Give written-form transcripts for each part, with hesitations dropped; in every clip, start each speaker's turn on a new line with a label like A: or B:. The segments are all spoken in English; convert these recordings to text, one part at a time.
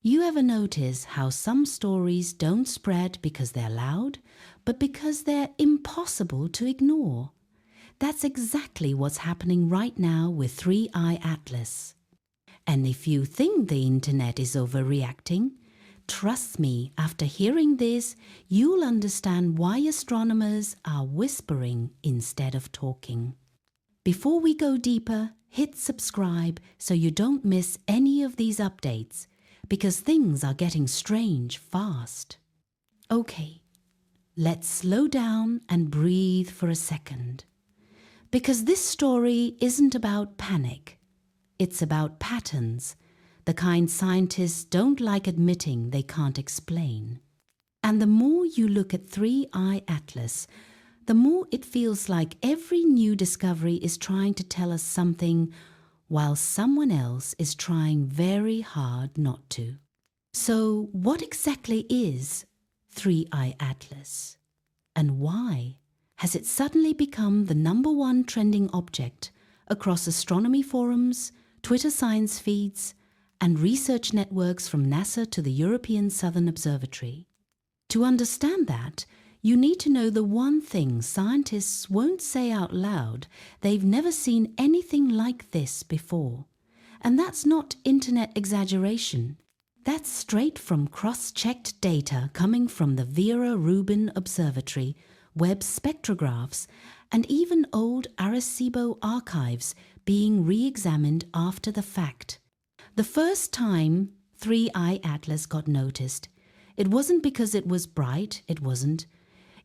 A: You ever notice how some stories don't spread because they're loud, but because they're impossible to ignore? That's exactly what's happening right now with 3i Atlas. And if you think the internet is overreacting, trust me, after hearing this, you'll understand why astronomers are whispering instead of talking. Before we go deeper, hit subscribe so you don't miss any of these updates, because things are getting strange fast. Okay, let's slow down and breathe for a second. Because this story isn't about panic. It's about patterns, the kind scientists don't like admitting they can't explain. And the more you look at 3i Atlas, the more it feels like every new discovery is trying to tell us something while someone else is trying very hard not to. So what exactly is 3i Atlas? And why has it suddenly become the #1 trending object across astronomy forums, Twitter science feeds, and research networks from NASA to the European Southern Observatory? To understand that, you need to know the one thing scientists won't say out loud: they've never seen anything like this before. And that's not internet exaggeration. That's straight from cross-checked data coming from the Vera Rubin Observatory, Webb spectrographs, and even old Arecibo archives being re-examined after the fact. The first time 3i Atlas got noticed, it wasn't because it was bright, it wasn't.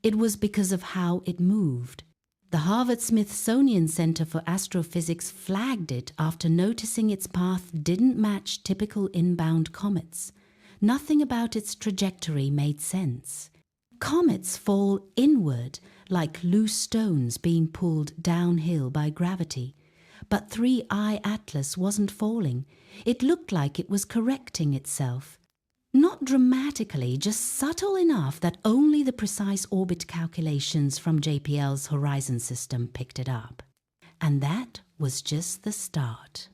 A: It was because of how it moved. The Harvard-Smithsonian Center for Astrophysics flagged it after noticing its path didn't match typical inbound comets. Nothing about its trajectory made sense. Comets fall inward like loose stones being pulled downhill by gravity. But 3i Atlas wasn't falling. It looked like it was correcting itself. Not dramatically, just subtle enough that only the precise orbit calculations from JPL's Horizon system picked it up. And that was just the start.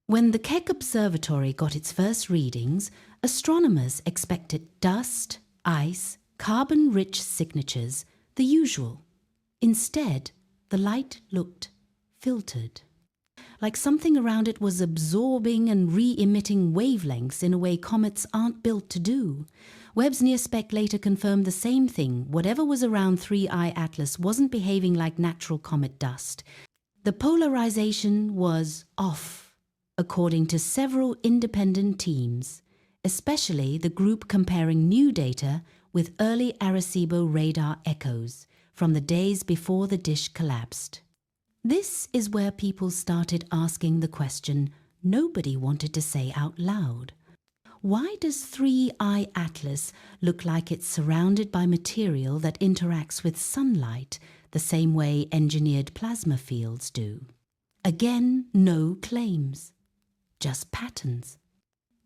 A: When the Keck Observatory got its first readings, astronomers expected dust, ice, carbon-rich signatures, the usual. Instead, the light looked filtered, like something around it was absorbing and re-emitting wavelengths in a way comets aren't built to do. Webb's near-spec later confirmed the same thing. Whatever was around 3i Atlas wasn't behaving like natural comet dust. The polarization was off, according to several independent teams, especially the group comparing new data with early Arecibo radar echoes from the days before the dish collapsed. This is where people started asking the question nobody wanted to say out loud. Why does 3i Atlas look like it's surrounded by material that interacts with sunlight the same way engineered plasma fields do? Again, no claims, just patterns.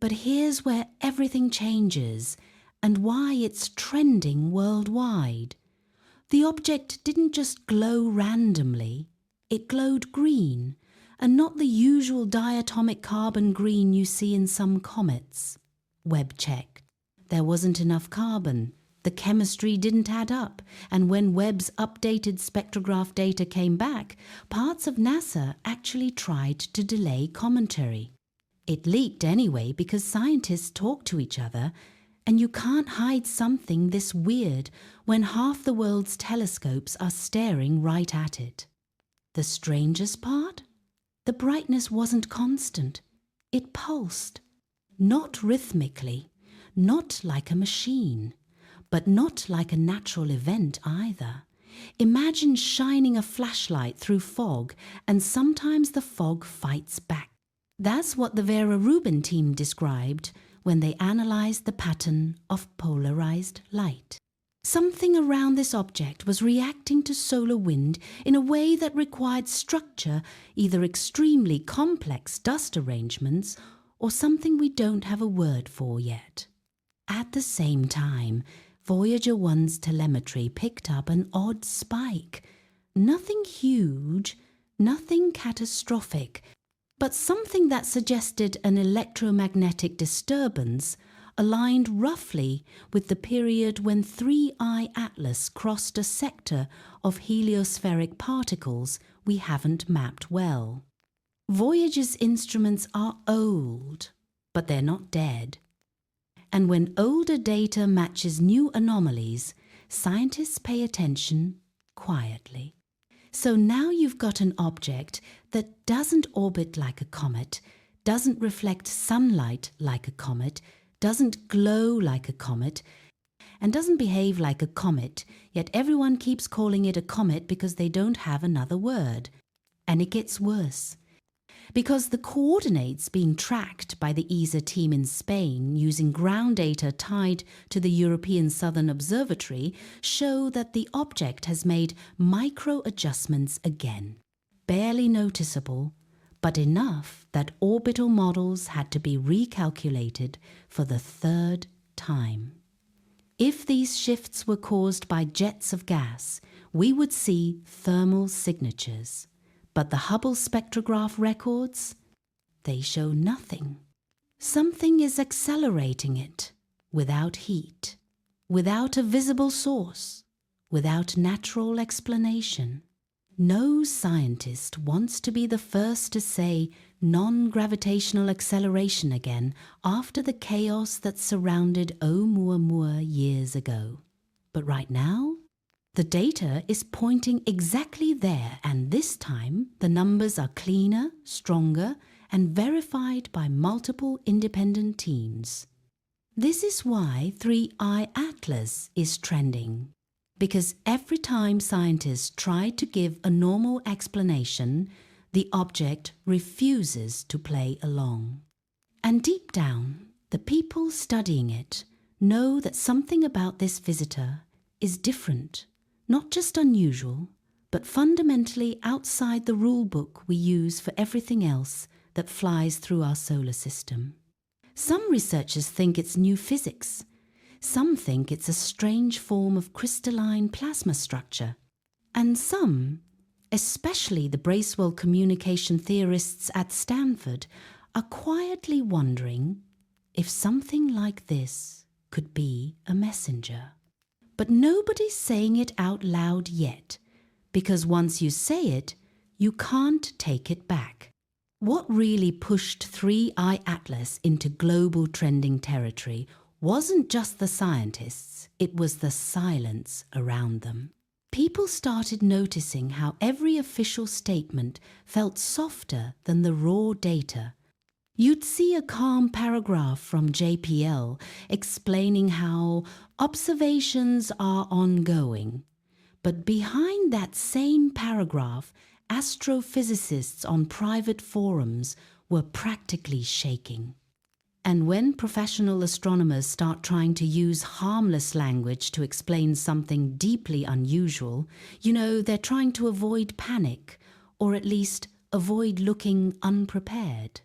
A: But here's where everything changes and why it's trending worldwide. The object didn't just glow randomly. It glowed green, and not the usual diatomic carbon green you see in some comets. Webb checked. There wasn't enough carbon. The chemistry didn't add up, and when Webb's updated spectrograph data came back, parts of NASA actually tried to delay commentary. It leaked anyway because scientists talk to each other, and you can't hide something this weird when half the world's telescopes are staring right at it. The strangest part? The brightness wasn't constant. It pulsed. Not rhythmically, not like a machine, but not like a natural event either. Imagine shining a flashlight through fog, and sometimes the fog fights back. That's what the Vera Rubin team described when they analyzed the pattern of polarized light. Something around this object was reacting to solar wind in a way that required structure, either extremely complex dust arrangements or something we don't have a word for yet. At the same time, Voyager 1's telemetry picked up an odd spike. Nothing huge, nothing catastrophic, But something that suggested an electromagnetic disturbance aligned roughly with the period when 3I Atlas crossed a sector of heliospheric particles we haven't mapped well. Voyager's instruments are old, but they're not dead. And when older data matches new anomalies, scientists pay attention quietly. So now you've got an object that doesn't orbit like a comet, doesn't reflect sunlight like a comet, doesn't glow like a comet, and doesn't behave like a comet, yet everyone keeps calling it a comet because they don't have another word. And it gets worse. Because the coordinates being tracked by the ESA team in Spain using ground data tied to the European Southern Observatory show that the object has made micro-adjustments again. Barely noticeable, but enough that orbital models had to be recalculated for the third time. If these shifts were caused by jets of gas, we would see thermal signatures. But the Hubble spectrograph records, they show nothing. Something is accelerating it, without heat, without a visible source, without natural explanation. No scientist wants to be the first to say non-gravitational acceleration again after the chaos that surrounded Oumuamua years ago. But right now, the data is pointing exactly there, and this time the numbers are cleaner, stronger, and verified by multiple independent teams. This is why 3I Atlas is trending, because every time scientists try to give a normal explanation, the object refuses to play along. And deep down, the people studying it know that something about this visitor is different. Not just unusual, but fundamentally outside the rule book we use for everything else that flies through our solar system. Some researchers think it's new physics. Some think it's a strange form of crystalline plasma structure. And some, especially the Bracewell communication theorists at Stanford, are quietly wondering if something like this could be a messenger. But nobody's saying it out loud yet, because once you say it, you can't take it back. What really pushed 3I Atlas into global trending territory wasn't just the scientists, it was the silence around them. People started noticing how every official statement felt softer than the raw data. You'd see a calm paragraph from JPL explaining how observations are ongoing. But behind that same paragraph, astrophysicists on private forums were practically shaking. And when professional astronomers start trying to use harmless language to explain something deeply unusual, they're trying to avoid panic, or at least avoid looking unprepared.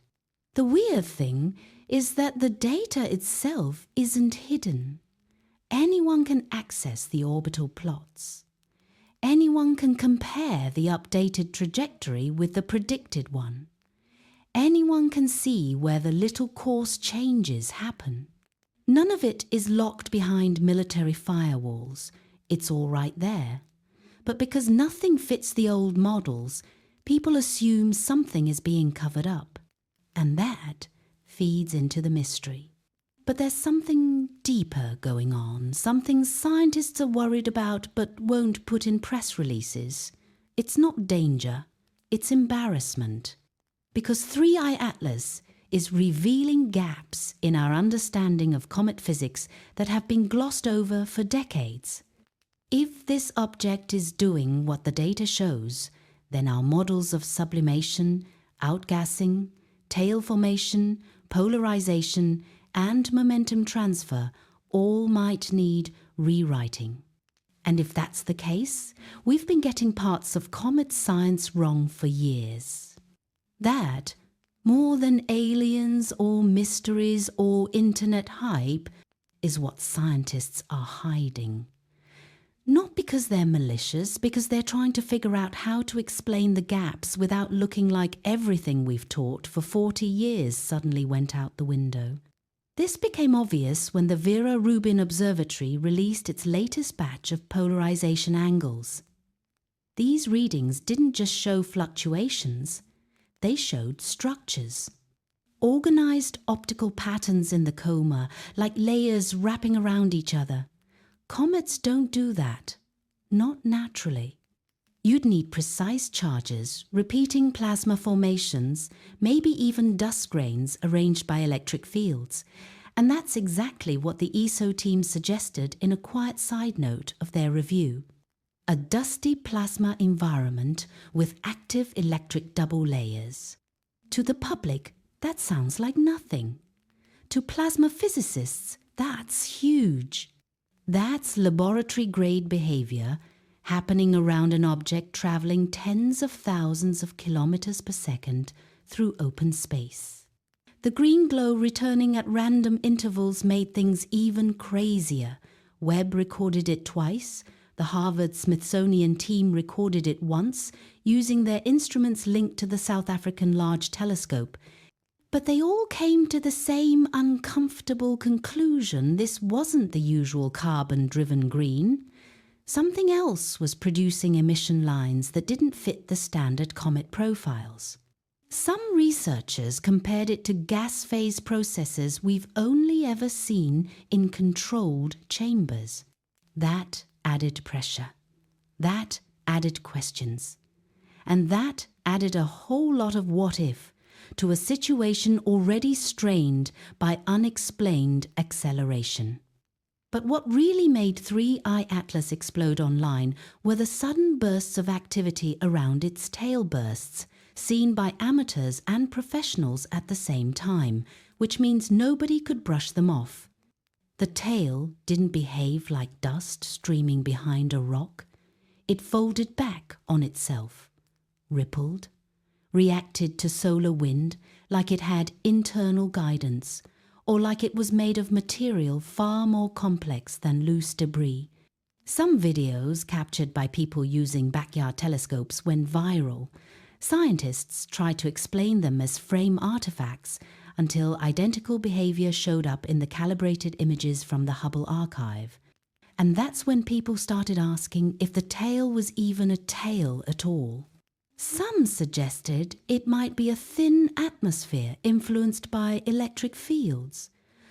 A: The weird thing is that the data itself isn't hidden. Anyone can access the orbital plots. Anyone can compare the updated trajectory with the predicted one. Anyone can see where the little course changes happen. None of it is locked behind military firewalls. It's all right there. But because nothing fits the old models, people assume something is being covered up. And that feeds into the mystery. But there's something deeper going on, something scientists are worried about but won't put in press releases. It's not danger, it's embarrassment. Because 3I Atlas is revealing gaps in our understanding of comet physics that have been glossed over for decades. If this object is doing what the data shows, then our models of sublimation, outgassing, tail formation, polarization, and momentum transfer all might need rewriting. And if that's the case, we've been getting parts of comet science wrong for years. That, more than aliens or mysteries or internet hype, is what scientists are hiding. Not because they're malicious, because they're trying to figure out how to explain the gaps without looking like everything we've taught for 40 years suddenly went out the window. This became obvious when the Vera Rubin Observatory released its latest batch of polarization angles. These readings didn't just show fluctuations, they showed structures. Organized optical patterns in the coma, like layers wrapping around each other. Comets don't do that. Not naturally. You'd need precise charges, repeating plasma formations, maybe even dust grains arranged by electric fields. And that's exactly what the ESO team suggested in a quiet side note of their review. A dusty plasma environment with active electric double layers. To the public, that sounds like nothing. To plasma physicists, that's huge. That's laboratory-grade behavior happening around an object traveling tens of thousands of kilometers per second through open space. The green glow returning at random intervals made things even crazier. Webb recorded it twice. The Harvard-Smithsonian team recorded it once, using their instruments linked to the South African Large Telescope. But they all came to the same uncomfortable conclusion: this wasn't the usual carbon-driven green. Something else was producing emission lines that didn't fit the standard comet profiles. Some researchers compared it to gas phase processes we've only ever seen in controlled chambers. That added pressure. That added questions. And that added a whole lot of what if to a situation already strained by unexplained acceleration. But what really made 3I Atlas explode online were the sudden bursts of activity around its tail bursts, seen by amateurs and professionals at the same time, which means nobody could brush them off. The tail didn't behave like dust streaming behind a rock. It folded back on itself, rippled, reacted to solar wind like it had internal guidance, or like it was made of material far more complex than loose debris. Some videos captured by people using backyard telescopes went viral. Scientists tried to explain them as frame artifacts until identical behavior showed up in the calibrated images from the Hubble archive. And that's when people started asking if the tail was even a tail at all. Some suggested it might be a thin atmosphere influenced by electric fields.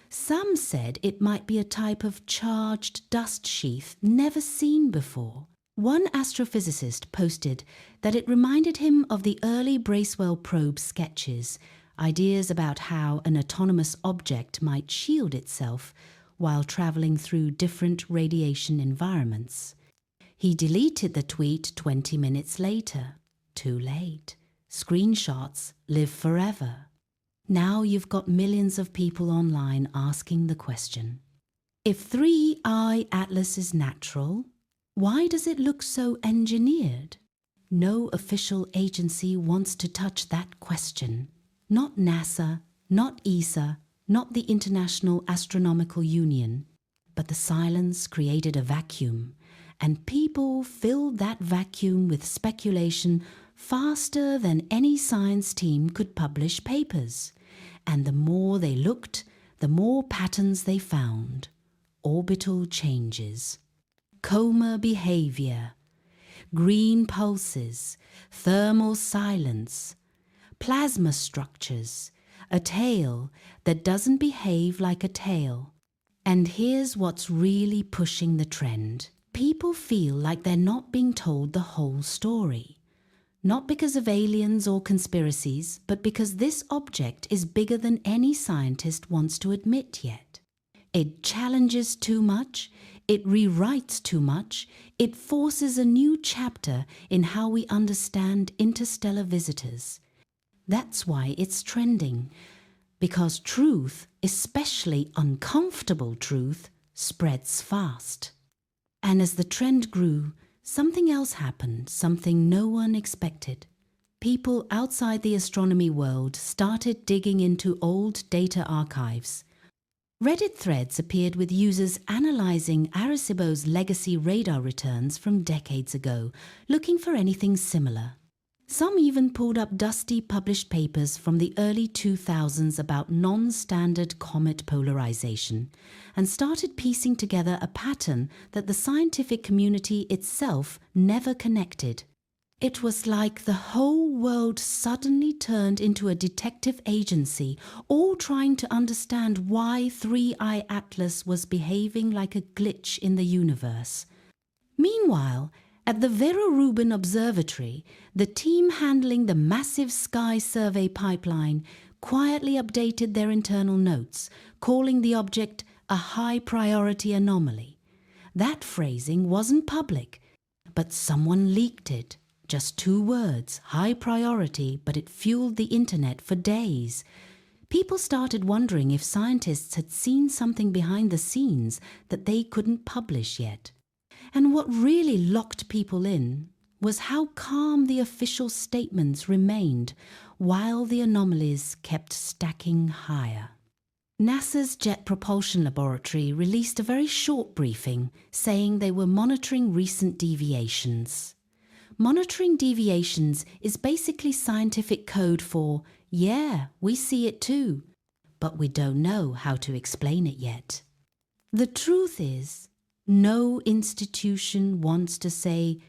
A: Some said it might be a type of charged dust sheath never seen before. One astrophysicist posted that it reminded him of the early Bracewell probe sketches, ideas about how an autonomous object might shield itself while traveling through different radiation environments. He deleted the tweet 20 minutes later. Too late. Screenshots live forever. Now you've got millions of people online asking the question: if 3I Atlas is natural, why does it look so engineered? No official agency wants to touch that question. Not NASA, not ESA, not the International Astronomical Union. But the silence created a vacuum, and people filled that vacuum with speculation faster than any science team could publish papers. And the more they looked, the more patterns they found. Orbital changes, coma behavior, green pulses, thermal silence, plasma structures, a tail that doesn't behave like a tail. And here's what's really pushing the trend. People feel like they're not being told the whole story. Not because of aliens or conspiracies, but because this object is bigger than any scientist wants to admit yet. It challenges too much, it rewrites too much, it forces a new chapter in how we understand interstellar visitors. That's why it's trending, because truth, especially uncomfortable truth, spreads fast. And as the trend grew, something else happened, something no one expected. People outside the astronomy world started digging into old data archives. Reddit threads appeared with users analysing Arecibo's legacy radar returns from decades ago, looking for anything similar. Some even pulled up dusty published papers from the early 2000s about non-standard comet polarization and started piecing together a pattern that the scientific community itself never connected. It was like the whole world suddenly turned into a detective agency, all trying to understand why 3I Atlas was behaving like a glitch in the universe. Meanwhile, at the Vera Rubin Observatory, the team handling the massive sky survey pipeline quietly updated their internal notes, calling the object a high-priority anomaly. That phrasing wasn't public, but someone leaked it. Just 2 words, high priority, but it fueled the internet for days. People started wondering if scientists had seen something behind the scenes that they couldn't publish yet. And what really locked people in was how calm the official statements remained while the anomalies kept stacking higher. NASA's Jet Propulsion Laboratory released a very short briefing saying they were monitoring recent deviations. Monitoring deviations is basically scientific code for, yeah, we see it too, but we don't know how to explain it yet. The truth is, no institution wants to say,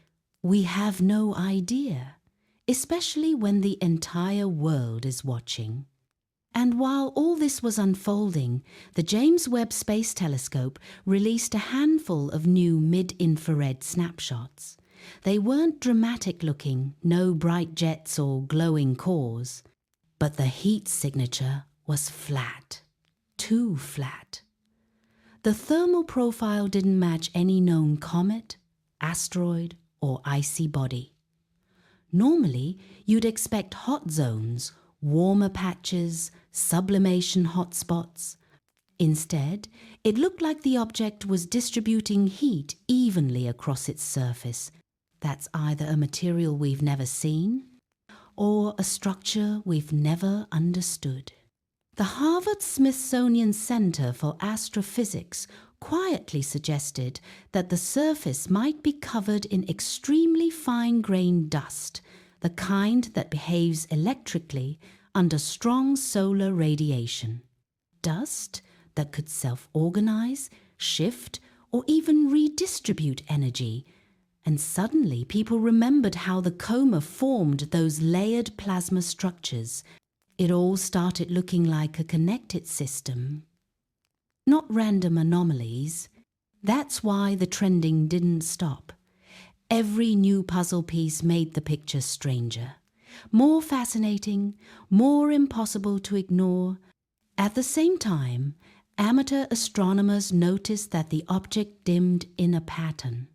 A: we have no idea, especially when the entire world is watching. And while all this was unfolding, the James Webb Space Telescope released a handful of new mid-infrared snapshots. They weren't dramatic looking, no bright jets or glowing cores, but the heat signature was flat, too flat. The thermal profile didn't match any known comet, asteroid, or icy body. Normally, you'd expect hot zones, warmer patches, sublimation hotspots. Instead, it looked like the object was distributing heat evenly across its surface. That's either a material we've never seen or a structure we've never understood. The Harvard-Smithsonian Center for Astrophysics quietly suggested that the surface might be covered in extremely fine-grained dust, the kind that behaves electrically under strong solar radiation. Dust that could self-organize, shift, or even redistribute energy. And suddenly people remembered how the coma formed those layered plasma structures. It all started looking like a connected system. Not random anomalies. That's why the trending didn't stop. Every new puzzle piece made the picture stranger, more fascinating, more impossible to ignore. At the same time, amateur astronomers noticed that the object dimmed in a pattern.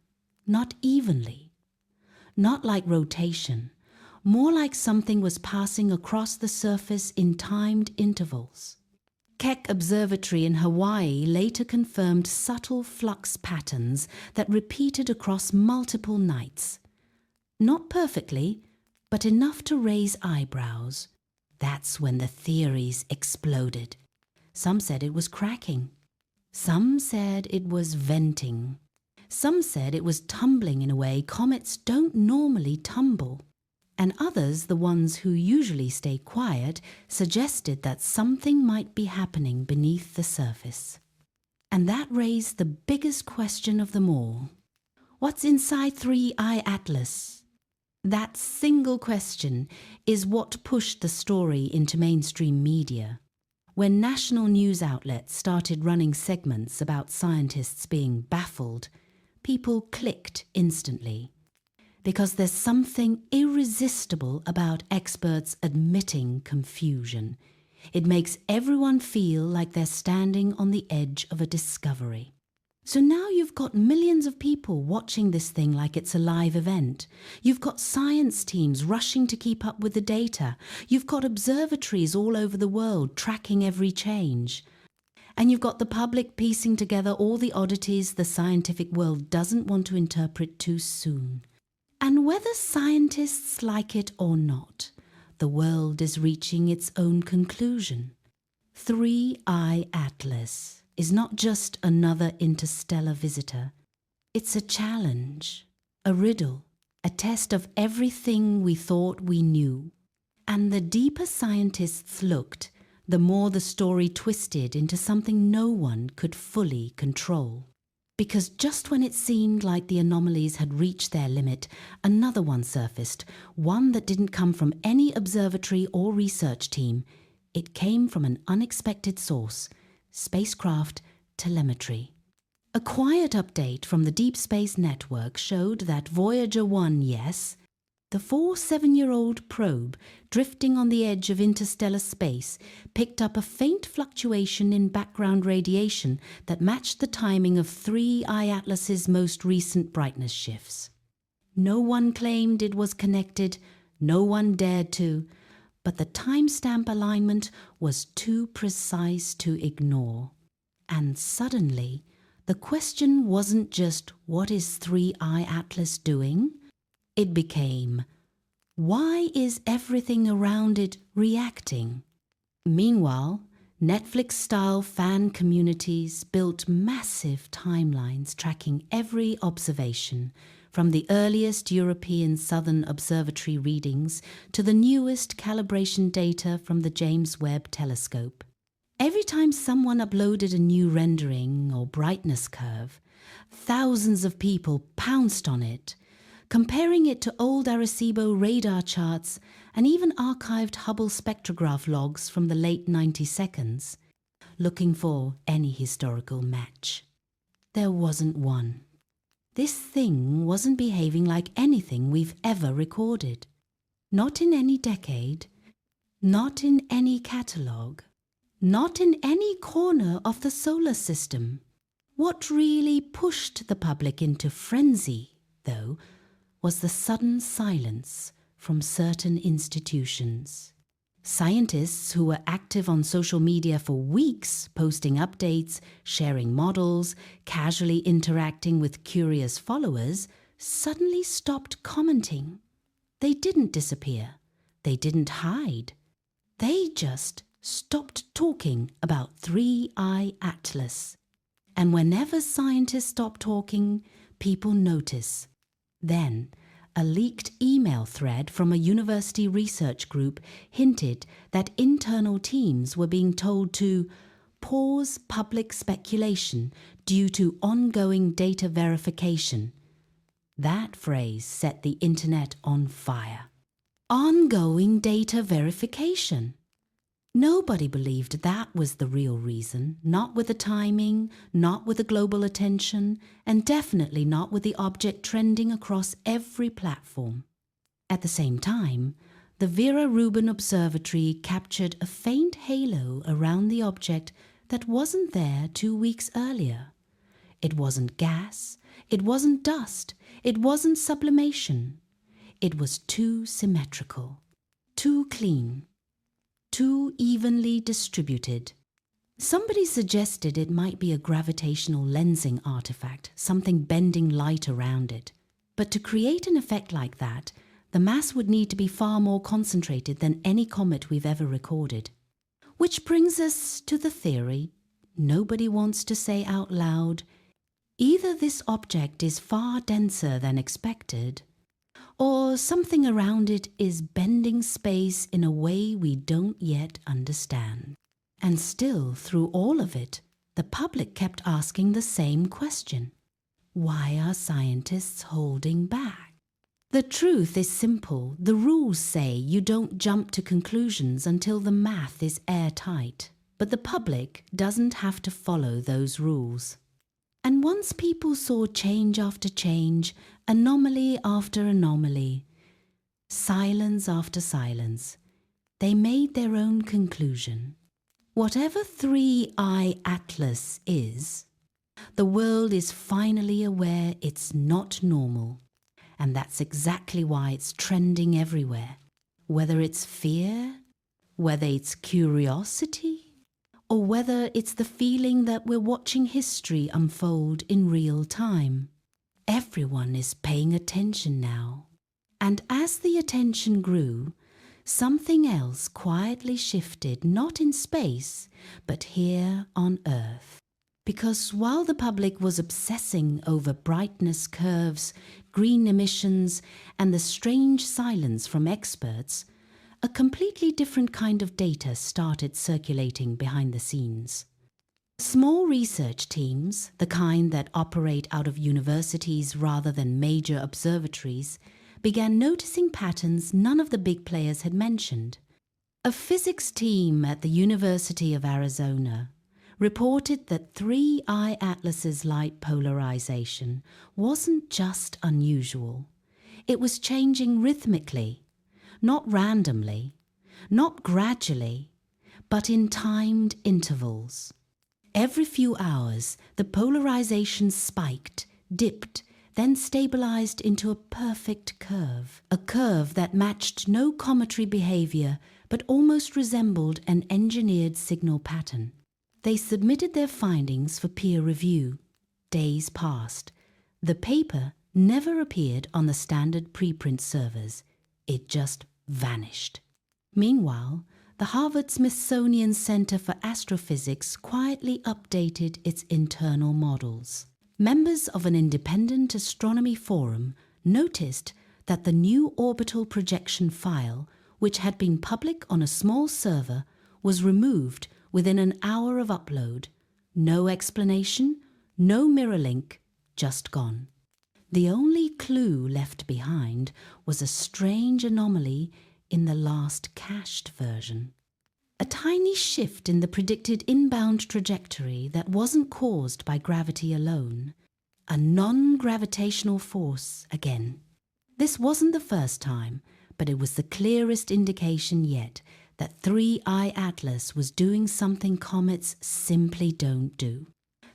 A: Not evenly, not like rotation, more like something was passing across the surface in timed intervals. Keck Observatory in Hawaii later confirmed subtle flux patterns that repeated across multiple nights. Not perfectly, but enough to raise eyebrows. That's when the theories exploded. Some said it was cracking. Some said it was venting. Some said it was tumbling in a way comets don't normally tumble. And others, the ones who usually stay quiet, suggested that something might be happening beneath the surface. And that raised the biggest question of them all. What's inside 3I Atlas? That single question is what pushed the story into mainstream media. When national news outlets started running segments about scientists being baffled, people clicked instantly. Because there's something irresistible about experts admitting confusion. It makes everyone feel like they're standing on the edge of a discovery. So now you've got millions of people watching this thing like it's a live event. You've got science teams rushing to keep up with the data. You've got observatories all over the world tracking every change. And you've got the public piecing together all the oddities the scientific world doesn't want to interpret too soon. And whether scientists like it or not, the world is reaching its own conclusion. 3I Atlas. is not just another interstellar visitor. It's a challenge, a riddle, a test of everything we thought we knew. And the deeper scientists looked, the more the story twisted into something no one could fully control. Because just when it seemed like the anomalies had reached their limit, another one surfaced, one that didn't come from any observatory or research team. It came from an unexpected source: spacecraft telemetry. A quiet update from the Deep Space Network showed that Voyager 1, yes, the 7-year-old probe drifting on the edge of interstellar space, picked up a faint fluctuation in background radiation that matched the timing of 3I Atlas's most recent brightness shifts. No one claimed it was connected, no one dared to, but the timestamp alignment was too precise to ignore. And suddenly, the question wasn't just, what is 3I Atlas doing? It became, why is everything around it reacting? Meanwhile, Netflix-style fan communities built massive timelines tracking every observation, from the earliest European Southern Observatory readings to the newest calibration data from the James Webb telescope. Every time someone uploaded a new rendering or brightness curve, thousands of people pounced on it, comparing it to old Arecibo radar charts and even archived Hubble spectrograph logs from the late 90s, looking for any historical match. There wasn't one. This thing wasn't behaving like anything we've ever recorded. Not in any decade, not in any catalogue, not in any corner of the solar system. What really pushed the public into frenzy, though, was the sudden silence from certain institutions. Scientists who were active on social media for weeks, posting updates, sharing models, casually interacting with curious followers, suddenly stopped commenting. They didn't disappear. They didn't hide. They just stopped talking about 3I Atlas. And whenever scientists stop talking, people notice. Then, a leaked email thread from a university research group hinted that internal teams were being told to pause public speculation due to ongoing data verification. That phrase set the internet on fire. Ongoing data verification. Nobody believed that was the real reason, not with the timing, not with the global attention, and definitely not with the object trending across every platform. At the same time, the Vera Rubin Observatory captured a faint halo around the object that wasn't there 2 weeks earlier. It wasn't gas, it wasn't dust, it wasn't sublimation. It was too symmetrical, too clean, too evenly distributed. Somebody suggested it might be a gravitational lensing artifact, something bending light around it. But to create an effect like that, the mass would need to be far more concentrated than any comet we've ever recorded. Which brings us to the theory nobody wants to say out loud: either this object is far denser than expected, or something around it is bending space in a way we don't yet understand. And still, through all of it, the public kept asking the same question. Why are scientists holding back? The truth is simple. The rules say you don't jump to conclusions until the math is airtight. But the public doesn't have to follow those rules. And once people saw change after change, anomaly after anomaly, silence after silence, they made their own conclusion. Whatever 3I Atlas is, the world is finally aware it's not normal. And that's exactly why it's trending everywhere. Whether it's fear, whether it's curiosity, or whether it's the feeling that we're watching history unfold in real time. Everyone is paying attention now. And as the attention grew, something else quietly shifted, not in space, but here on Earth. Because while the public was obsessing over brightness curves, green emissions, and the strange silence from experts, a completely different kind of data started circulating behind the scenes. Small research teams, the kind that operate out of universities rather than major observatories, began noticing patterns none of the big players had mentioned. A physics team at the University of Arizona reported that 3I Atlas's light polarization wasn't just unusual. It was changing rhythmically, not randomly, not gradually, but in timed intervals. Every few hours, the polarization spiked, dipped, then stabilized into a perfect curve, a curve that matched no cometary behavior but almost resembled an engineered signal pattern. They submitted their findings for peer review. Days passed. The paper never appeared on the standard preprint servers. It just vanished. Meanwhile, the Harvard-Smithsonian Center for Astrophysics quietly updated its internal models. Members of an independent astronomy forum noticed that the new orbital projection file, which had been public on a small server, was removed within an hour of upload. No explanation, no mirror link, just gone. The only clue left behind was a strange anomaly in the last cached version. A tiny shift in the predicted inbound trajectory that wasn't caused by gravity alone. A non-gravitational force again. This wasn't the first time, but it was the clearest indication yet that 3I Atlas was doing something comets simply don't do.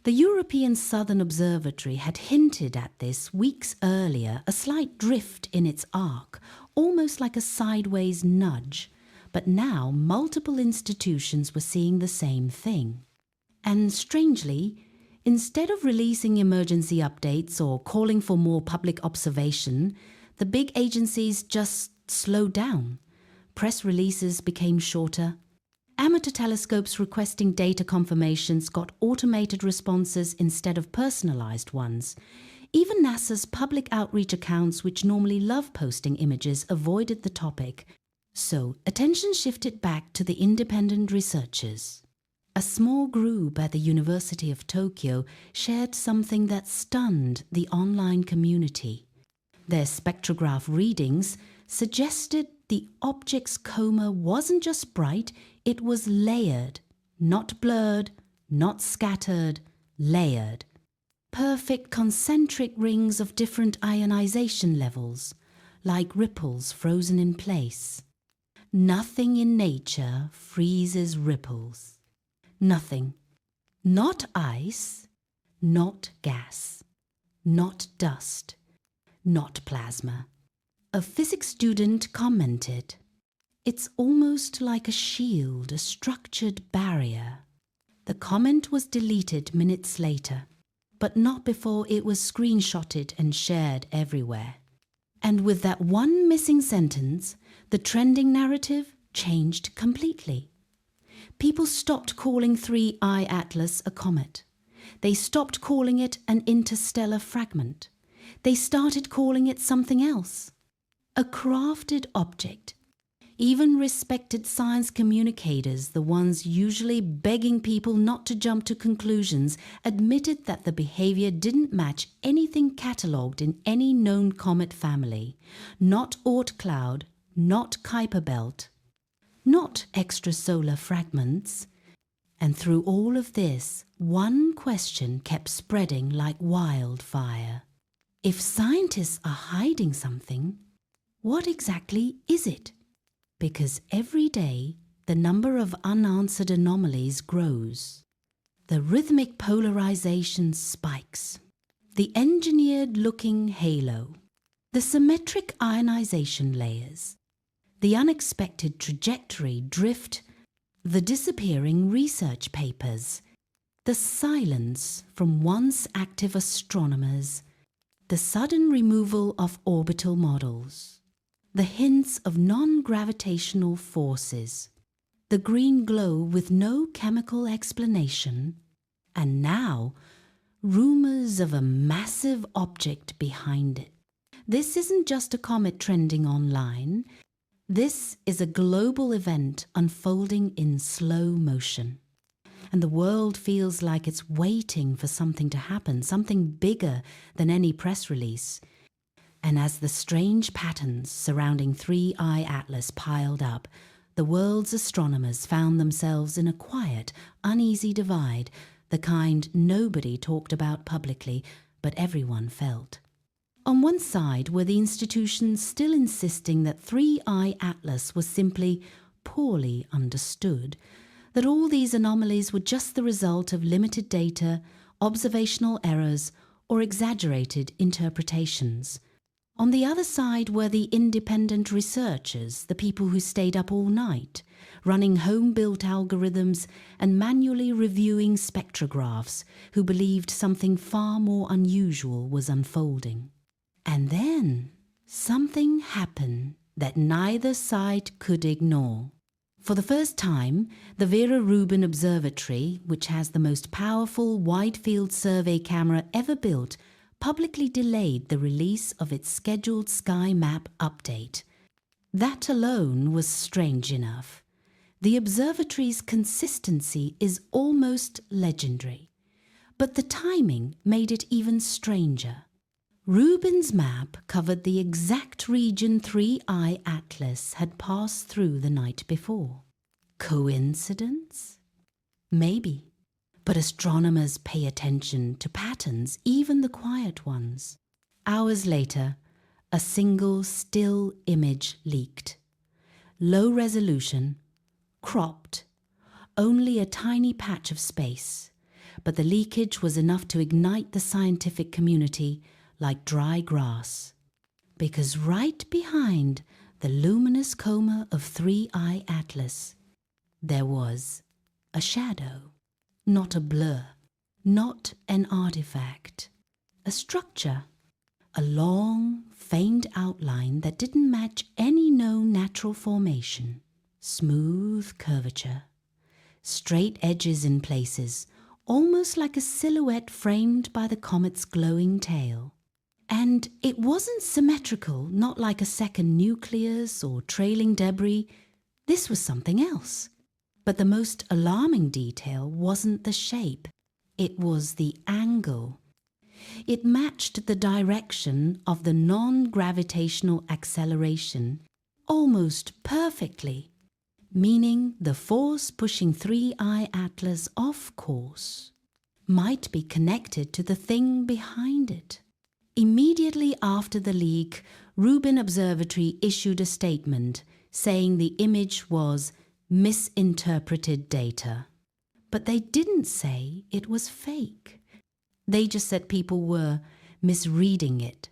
A: The European Southern Observatory had hinted at this weeks earlier, a slight drift in its arc, almost like a sideways nudge, but now multiple institutions were seeing the same thing. And strangely, instead of releasing emergency updates or calling for more public observation, the big agencies just slowed down. Press releases became shorter. Amateur telescopes requesting data confirmations got automated responses instead of personalized ones. Even NASA's public outreach accounts, which normally love posting images, avoided the topic. So attention shifted back to the independent researchers. A small group at the University of Tokyo shared something that stunned the online community. Their spectrograph readings suggested the object's coma wasn't just bright, it was layered, not blurred, not scattered, layered. Perfect concentric rings of different ionization levels, like ripples frozen in place. Nothing in nature freezes ripples. Nothing. Not ice, not gas, not dust, not plasma. A physics student commented, "It's almost like a shield, a structured barrier." The comment was deleted minutes later, but not before it was screenshotted and shared everywhere. And with that one missing sentence, the trending narrative changed completely. People stopped calling 3I Atlas a comet. They stopped calling it an interstellar fragment. They started calling it something else. A crafted object. Even respected science communicators, the ones usually begging people not to jump to conclusions, admitted that the behavior didn't match anything catalogued in any known comet family. Not Oort cloud, not Kuiper belt, not extrasolar fragments. And through all of this, one question kept spreading like wildfire. If scientists are hiding something, what exactly is it? Because every day, the number of unanswered anomalies grows. The rhythmic polarization spikes. The engineered-looking halo. The symmetric ionization layers. The unexpected trajectory drift. The disappearing research papers. The silence from once active astronomers. The sudden removal of orbital models. The hints of non-gravitational forces, the green glow with no chemical explanation, And now, rumors of a massive object behind it. This isn't just a comet trending online. This is a global event unfolding in slow motion. And the world feels like it's waiting for something to happen, something bigger than any press release. And as the strange patterns surrounding 3I Atlas piled up, the world's astronomers found themselves in a quiet, uneasy divide, the kind nobody talked about publicly, but everyone felt. On one side were the institutions still insisting that 3I Atlas was simply poorly understood, that all these anomalies were just the result of limited data, observational errors, or exaggerated interpretations. On the other side were the independent researchers, the people who stayed up all night, running home-built algorithms and manually reviewing spectrographs, who believed something far more unusual was unfolding. And then something happened that neither side could ignore. For the first time, the Vera Rubin Observatory, which has the most powerful wide-field survey camera ever built, publicly delayed the release of its scheduled sky map update. That alone was strange enough. The observatory's consistency is almost legendary, but the timing made it even stranger. Rubin's map covered the exact region 3I Atlas had passed through the night before. Coincidence? Maybe. But astronomers pay attention to patterns, even the quiet ones. Hours later, a single still image leaked. Low resolution, cropped, only a tiny patch of space. But the leakage was enough to ignite the scientific community like dry grass, because right behind the luminous coma of 3I Atlas, there was a shadow, not a blur, not an artifact, a structure, a long, faint outline that didn't match any known natural formation, smooth curvature, straight edges in places, almost like a silhouette framed by the comet's glowing tail. And it wasn't symmetrical, not like a second nucleus or trailing debris. This was something else. But the most alarming detail wasn't the shape. It was the angle. It matched the direction of the non-gravitational acceleration almost perfectly, meaning the force pushing 3I Atlas off course might be connected to the thing behind it. Immediately after the leak, Rubin Observatory issued a statement saying the image was misinterpreted data. But they didn't say it was fake. They just said people were misreading it.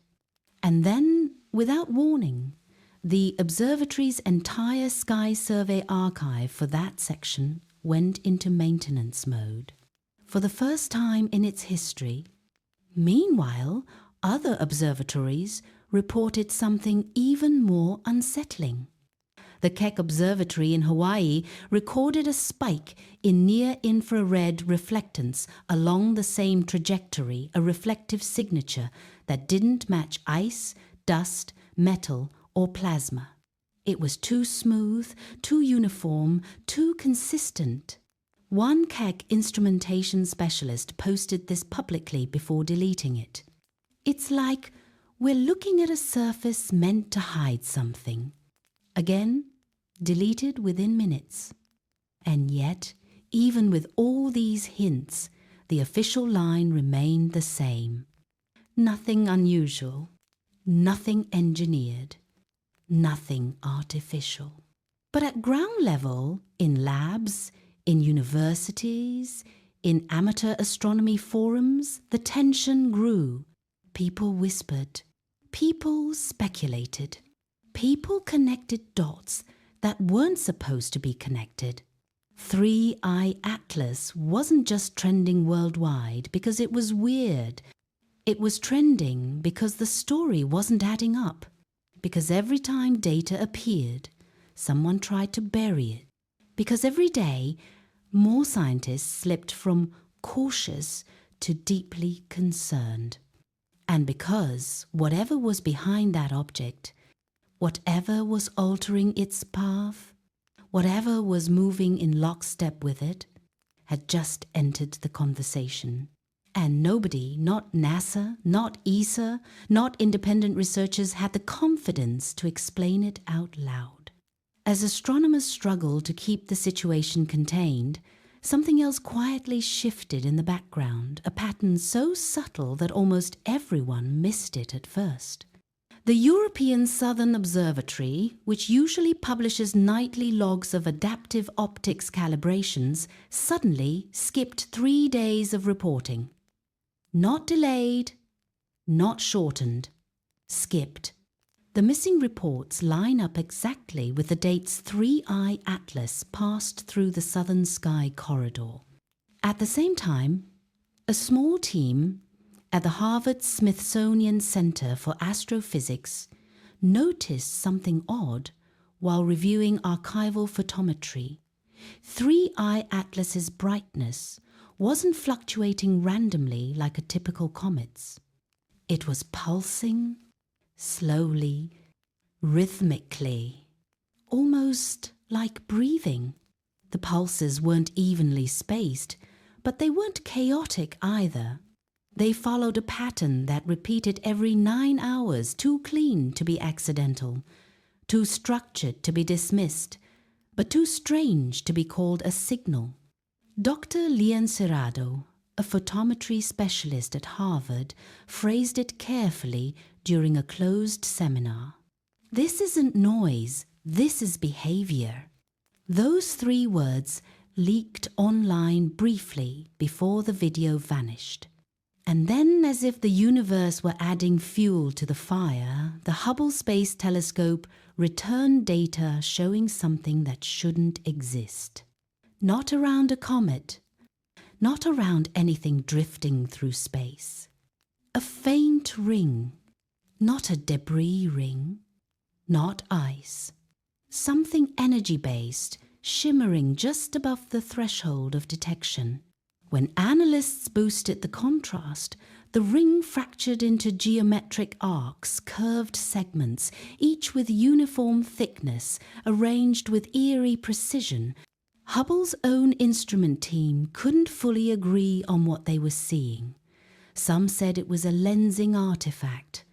A: And then, without warning, the observatory's entire sky survey archive for that section went into maintenance mode for the first time in its history. Meanwhile, other observatories reported something even more unsettling. The Keck Observatory in Hawaii recorded a spike in near-infrared reflectance along the same trajectory, a reflective signature that didn't match ice, dust, metal, or plasma. It was too smooth, too uniform, too consistent. One Keck instrumentation specialist posted this publicly before deleting it. It's like we're looking at a surface meant to hide something. Again, deleted within minutes. And yet, even with all these hints, the official line remained the same. Nothing unusual, nothing engineered, nothing artificial. But at ground level, in labs, in universities, in amateur astronomy forums, the tension grew. People whispered. People speculated. People connected dots that weren't supposed to be connected. 3I Atlas wasn't just trending worldwide because it was weird. It was trending because the story wasn't adding up. Because every time data appeared, someone tried to bury it. Because every day, more scientists slipped from cautious to deeply concerned. And because whatever was behind that object, whatever was altering its path, whatever was moving in lockstep with it, had just entered the conversation. And nobody, not NASA, not ESA, not independent researchers, had the confidence to explain it out loud. As astronomers struggled to keep the situation contained, something else quietly shifted in the background, a pattern so subtle that almost everyone missed it at first. The European Southern Observatory, which usually publishes nightly logs of adaptive optics calibrations, suddenly skipped 3 days of reporting. Not delayed, not shortened, skipped. The missing reports line up exactly with the date's 3-eye atlas passed through the southern sky corridor. At the same time, a small team at the Harvard-Smithsonian Center for Astrophysics noticed something odd while reviewing archival photometry. 3-eye atlas's brightness wasn't fluctuating randomly like a typical comet's. It was pulsing, slowly, rhythmically, almost like breathing. The pulses weren't evenly spaced, but they weren't chaotic either. They followed a pattern that repeated every 9 hours, too clean to be accidental, too structured to be dismissed, but too strange to be called a signal. Dr. Lian Serrado, a photometry specialist at Harvard, phrased it carefully during a closed seminar. This isn't noise, this is behavior. Those 3 words leaked online briefly before the video vanished. And then, as if the universe were adding fuel to the fire, the Hubble Space Telescope returned data showing something that shouldn't exist. Not around a comet, not around anything drifting through space. A faint ring, not a debris ring, not ice. Something energy-based, shimmering just above the threshold of detection. When analysts boosted the contrast, the ring fractured into geometric arcs, curved segments, each with uniform thickness, arranged with eerie precision. Hubble's own instrument team couldn't fully agree on what they were seeing. Some said it was a lensing artifact.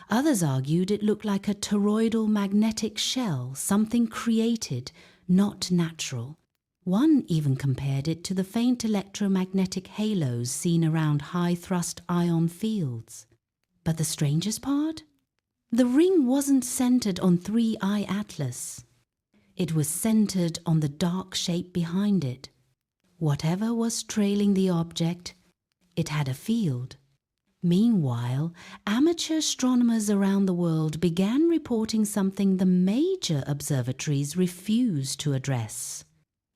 A: Others argued it looked like a toroidal magnetic shell, something created, not natural. One even compared it to the faint electromagnetic halos seen around high-thrust ion fields. But the strangest part? The ring wasn't centered on 3-eye atlas. It was centered on the dark shape behind it. Whatever was trailing the object, it had a field. Meanwhile, amateur astronomers around the world began reporting something the major observatories refused to address.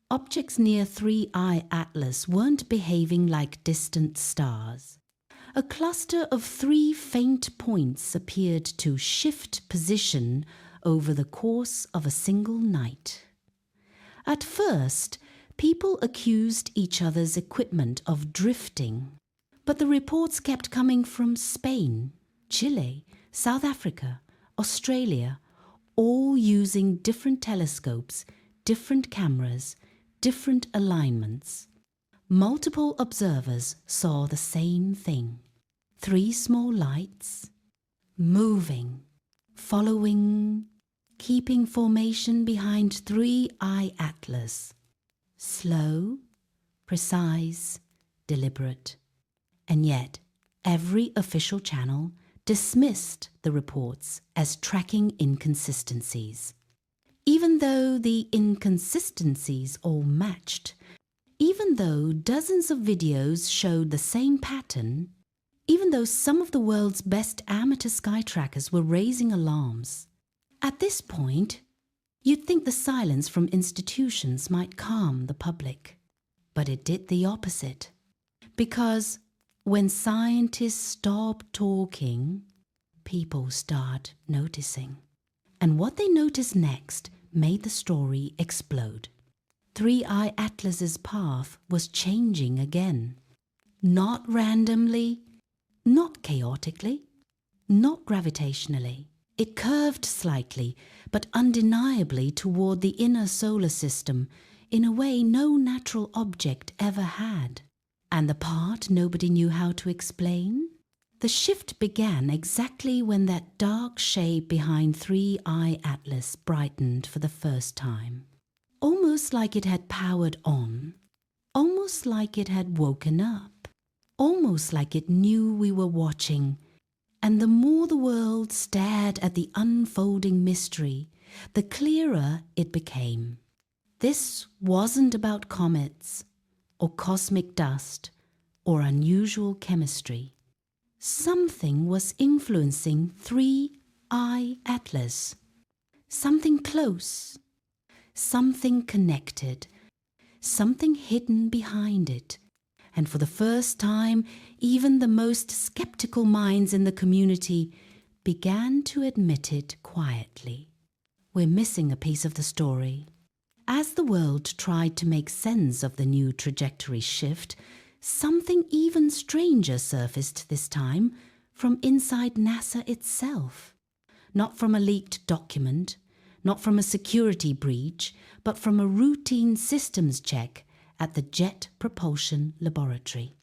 A: Objects near 3-eye atlas weren't behaving like distant stars. A cluster of 3 faint points appeared to shift position over the course of a single night. At first, people accused each other's equipment of drifting, but the reports kept coming from Spain, Chile, South Africa, Australia, all using different telescopes, different cameras, different alignments. Multiple observers saw the same thing. 3 small lights, moving, following, keeping formation behind 3-eye atlas. Slow, precise, deliberate. And yet, every official channel dismissed the reports as tracking inconsistencies. Even though the inconsistencies all matched, even though dozens of videos showed the same pattern, even though some of the world's best amateur sky trackers were raising alarms. At this point, you'd think the silence from institutions might calm the public. But it did the opposite. Because when scientists stop talking, people start noticing. And what they noticed next made the story explode. 3-eye atlas's path was changing again. Not randomly, not chaotically, not gravitationally. It curved slightly, but undeniably toward the inner solar system in a way no natural object ever had. And the part nobody knew how to explain? The shift began exactly when that dark shape behind 3I Atlas brightened for the first time. Almost like it had powered on. Almost like it had woken up. Almost like it knew we were watching. And the more the world stared at the unfolding mystery, the clearer it became. This wasn't about comets, or cosmic dust, or unusual chemistry. Something was influencing 3I Atlas. Something close, something connected, something hidden behind it. And for the first time, even the most skeptical minds in the community began to admit it quietly. We're missing a piece of the story. As the world tried to make sense of the new trajectory shift, something even stranger surfaced this time from inside NASA itself. Not from a leaked document, not from a security breach, but from a routine systems check at the Jet Propulsion Laboratory.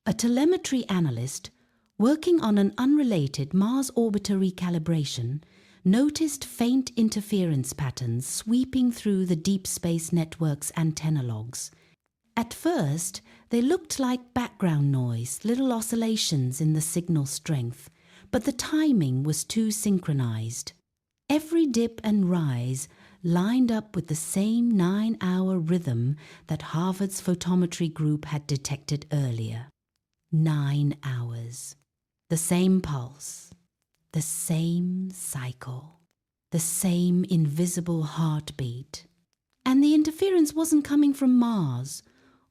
A: A telemetry analyst working on an unrelated Mars orbiter recalibration noticed faint interference patterns sweeping through the Deep Space Network's antenna logs. At first, they looked like background noise, little oscillations in the signal strength, but the timing was too synchronized. Every dip and rise lined up with the same 9-hour rhythm that Harvard's photometry group had detected earlier. 9 hours. The same pulse. The same cycle. The same invisible heartbeat. And the interference wasn't coming from Mars,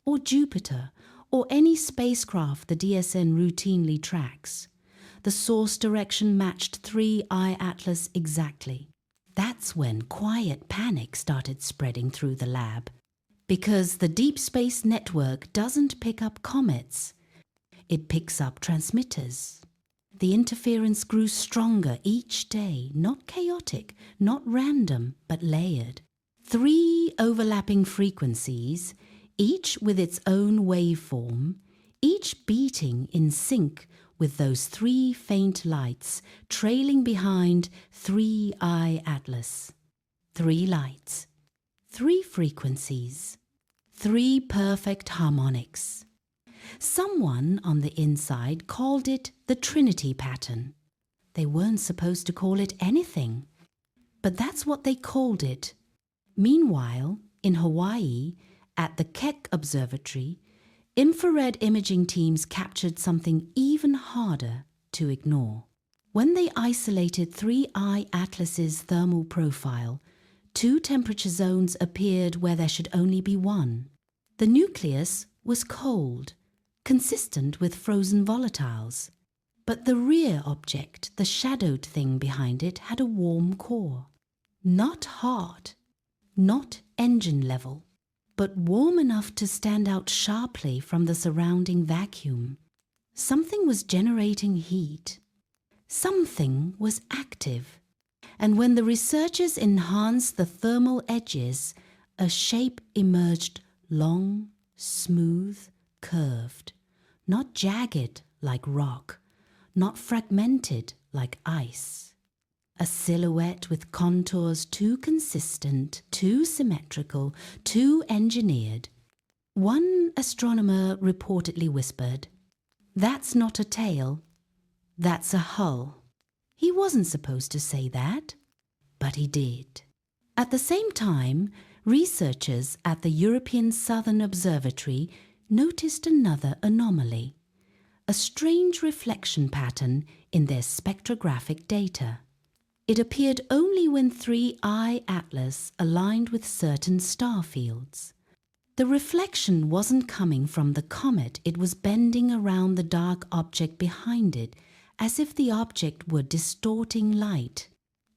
A: or Jupiter, or any spacecraft the DSN routinely tracks. The source direction matched 3I Atlas exactly. That's when quiet panic started spreading through the lab. Because the Deep Space Network doesn't pick up comets. It picks up transmitters. The interference grew stronger each day, not chaotic, not random, but layered. 3 overlapping frequencies, each with its own waveform, each beating in sync with those 3 faint lights trailing behind 3I Atlas. 3 lights, 3 frequencies, 3 perfect harmonics. Someone on the inside called it the Trinity pattern. They weren't supposed to call it anything, but that's what they called it. Meanwhile, in Hawaii, at the Keck Observatory, infrared imaging teams captured something even harder to ignore. When they isolated 3I Atlas's thermal profile, 2 temperature zones appeared where there should only be 1. The nucleus was cold, consistent with frozen volatiles. But the rear object, the shadowed thing behind it, had a warm core. Not hot, not engine level, but warm enough to stand out sharply from the surrounding vacuum. Something was generating heat. Something was active. And when the researchers enhanced the thermal edges, a shape emerged, long, smooth, curved, not jagged like rock, not fragmented like ice. A silhouette with contours too consistent, too symmetrical, too engineered. One astronomer reportedly whispered, "That's not a tail, that's a hull." He wasn't supposed to say that, but he did. At the same time, researchers at the European Southern Observatory noticed another anomaly, a strange reflection pattern in their spectrographic data. It appeared only when 3I Atlas aligned with certain star fields. The reflection wasn't coming from the comet, it was bending around the dark object behind it, as if the object were distorting light.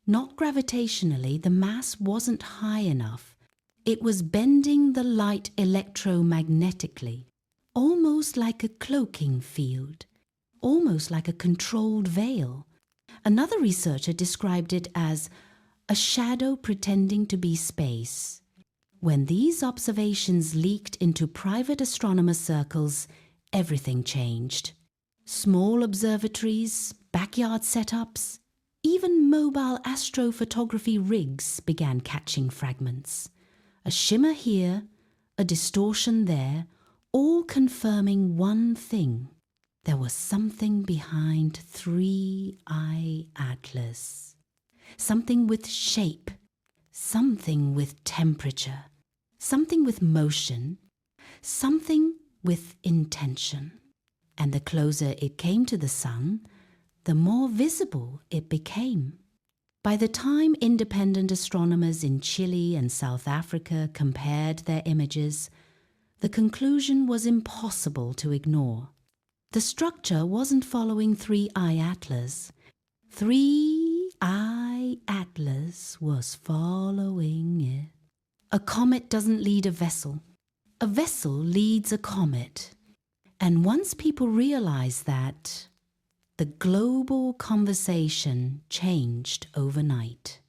A: Not gravitationally, the mass wasn't high enough. It was bending the light electromagnetically, almost like a cloaking field, almost like a controlled veil. Another researcher described it as a shadow pretending to be space. When these observations leaked into private astronomer circles, everything changed. Small observatories, backyard setups, even mobile astrophotography rigs began catching fragments. A shimmer here, a distortion there, all confirming one thing. There was something behind 3I Atlas. Something with shape, something with temperature, something with motion, something with intention. And the closer it came to the sun, the more visible it became. By the time independent astronomers in Chile and South Africa compared their images, the conclusion was impossible to ignore. The structure wasn't following 3I Atlas. 3I Atlas was following it. A comet doesn't lead a vessel. A vessel leads a comet. And once people realized that, the global conversation changed overnight.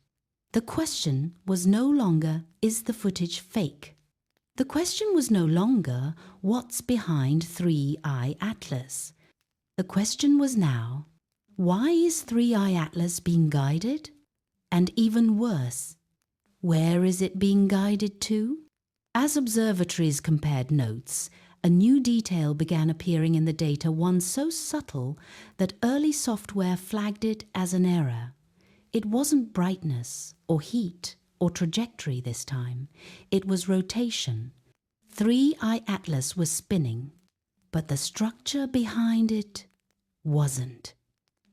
A: The question was no longer, is the footage fake? The question was no longer, what's behind 3I Atlas? The question was now, why is 3I Atlas being guided? And even worse, where is it being guided to? As observatories compared notes, a new detail began appearing in the data, one so subtle that early software flagged it as an error. It wasn't brightness or heat or trajectory this time. It was rotation. 3I Atlas was spinning, but the structure behind it wasn't.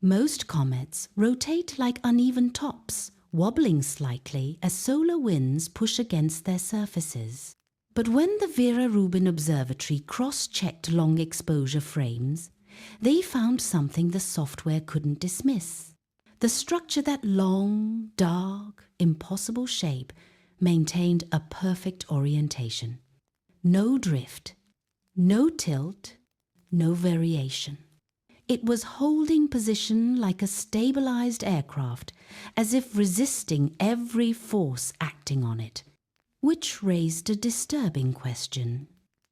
A: Most comets rotate like uneven tops, wobbling slightly as solar winds push against their surfaces. But when the Vera Rubin Observatory cross-checked long exposure frames, they found something the software couldn't dismiss. The structure, that long, dark, impossible shape, maintained a perfect orientation. No drift, no tilt, no variation. It was holding position like a stabilized aircraft, as if resisting every force acting on it. Which raised a disturbing question.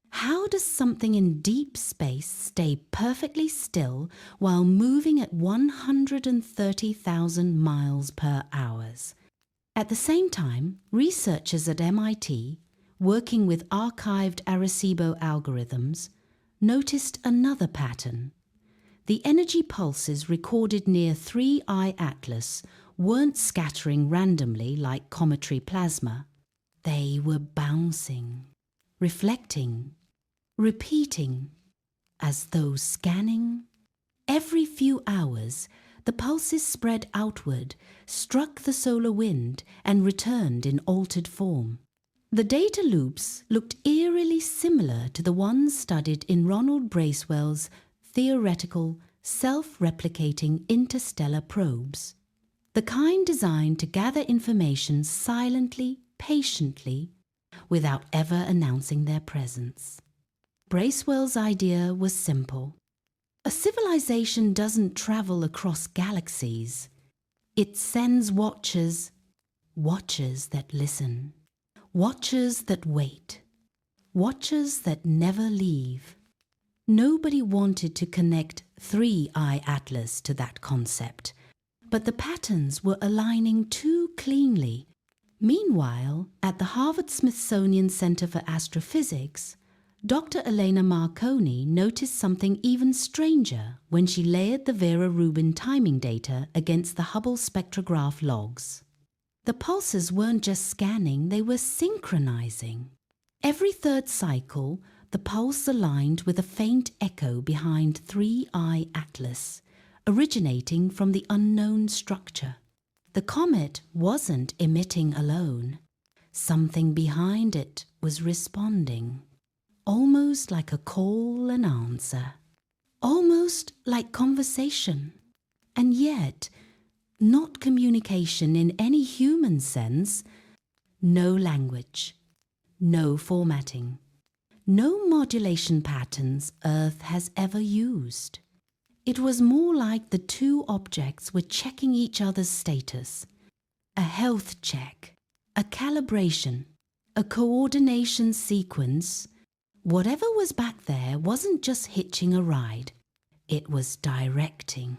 A: How does something in deep space stay perfectly still while moving at 130,000 miles per hour? At the same time, researchers at MIT, working with archived Arecibo algorithms, noticed another pattern. The energy pulses recorded near 3I Atlas weren't scattering randomly like cometary plasma. They were bouncing, reflecting, repeating, as though scanning. Every few hours, the pulses spread outward, struck the solar wind, and returned in altered form. The data loops looked eerily similar to the ones studied in Ronald Bracewell's theoretical, self-replicating interstellar probes, the kind designed to gather information silently, patiently, without ever announcing their presence. Bracewell's idea was simple. A civilization doesn't travel across galaxies. It sends watchers, watchers that listen, watchers that wait, watchers that never leave. Nobody wanted to connect 3I Atlas to that concept, but the patterns were aligning too cleanly. Meanwhile, at the Harvard-Smithsonian Center for Astrophysics, Dr. Elena Marconi noticed something even stranger when she layered the Vera Rubin timing data against the Hubble spectrograph logs. The pulses weren't just scanning, they were synchronizing. Every third cycle, the pulse aligned with a faint echo behind 3I Atlas, originating from the unknown structure. The comet wasn't emitting alone. Something behind it was responding, almost like a call and answer, almost like conversation, and yet not communication in any human sense. No language, no formatting, no modulation patterns Earth has ever used. It was more like the two objects were checking each other's status. A health check, a calibration, a coordination sequence. Whatever was back there wasn't just hitching a ride. It was directing.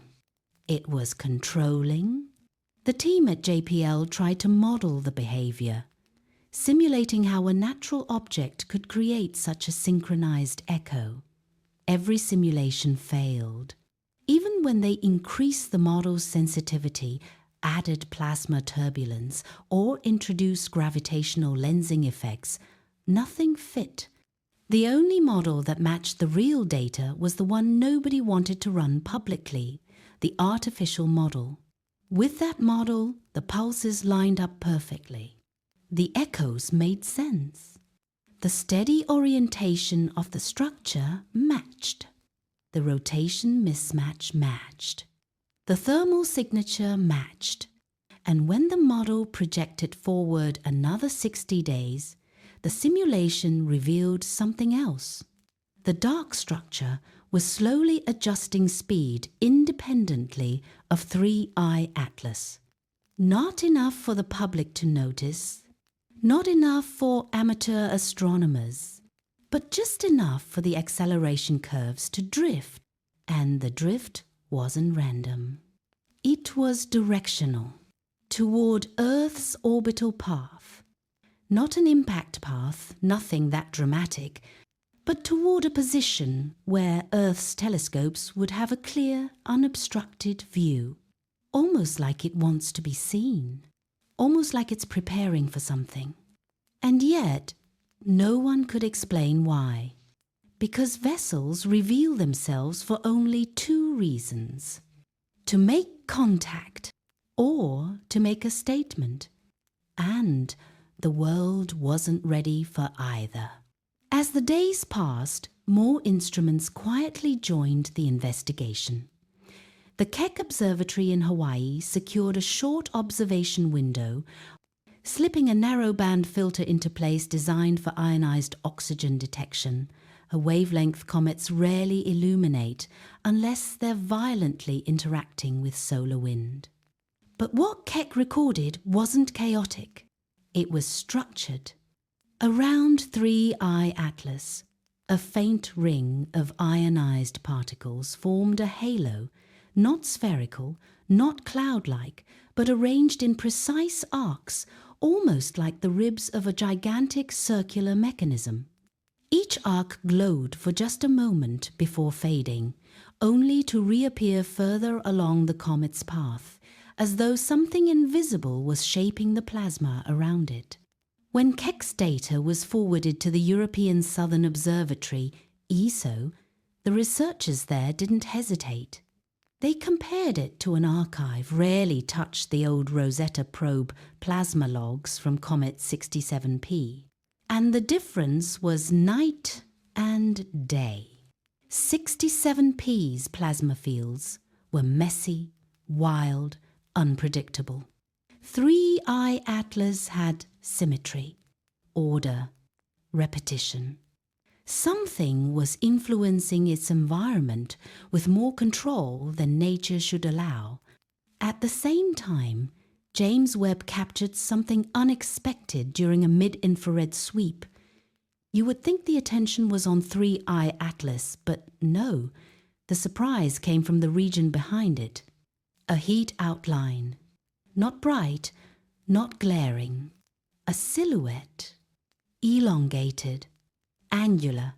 A: It was controlling. The team at JPL tried to model the behavior, simulating how a natural object could create such a synchronized echo. Every simulation failed. Even when they increased the model's sensitivity, added plasma turbulence, or introduced gravitational lensing effects, nothing fit. The only model that matched the real data was the one nobody wanted to run publicly, the artificial model. With that model, the pulses lined up perfectly. The echoes made sense. The steady orientation of the structure matched. The rotation mismatch matched. The thermal signature matched. And when the model projected forward another 60 days, the simulation revealed something else. The dark structure was slowly adjusting speed independently of 3I Atlas. Not enough for the public to notice, not enough for amateur astronomers, but just enough for the acceleration curves to drift. And the drift wasn't random. It was directional, toward Earth's orbital path. Not an impact path, nothing that dramatic, but toward a position where Earth's telescopes would have a clear, unobstructed view, almost like it wants to be seen, almost like it's preparing for something. And yet, no one could explain why, because vessels reveal themselves for only two reasons: to make contact or to make a statement, and the world wasn't ready for either. As the days passed, more instruments quietly joined the investigation. The Keck Observatory in Hawaii secured a short observation window, slipping a narrowband filter into place designed for ionized oxygen detection, a wavelength comets rarely illuminate unless they're violently interacting with solar wind. But what Keck recorded wasn't chaotic. It was structured. Around 3I Atlas, a faint ring of ionized particles formed a halo, not spherical, not cloud-like, but arranged in precise arcs, almost like the ribs of a gigantic circular mechanism. Each arc glowed for just a moment before fading, only to reappear further along the comet's path, as though something invisible was shaping the plasma around it. When Keck's data was forwarded to the European Southern Observatory, ESO, the researchers there didn't hesitate. They compared it to an archive rarely touched the old Rosetta probe plasma logs from Comet 67P. And the difference was night and day. 67P's plasma fields were messy, wild, unpredictable. 3I Atlas had symmetry, order, repetition. Something was influencing its environment with more control than nature should allow. At the same time, James Webb captured something unexpected during a mid-infrared sweep. You would think the attention was on 3I Atlas, but no, the surprise came from the region behind it. A heat outline, not bright, not glaring. A silhouette, elongated, angular,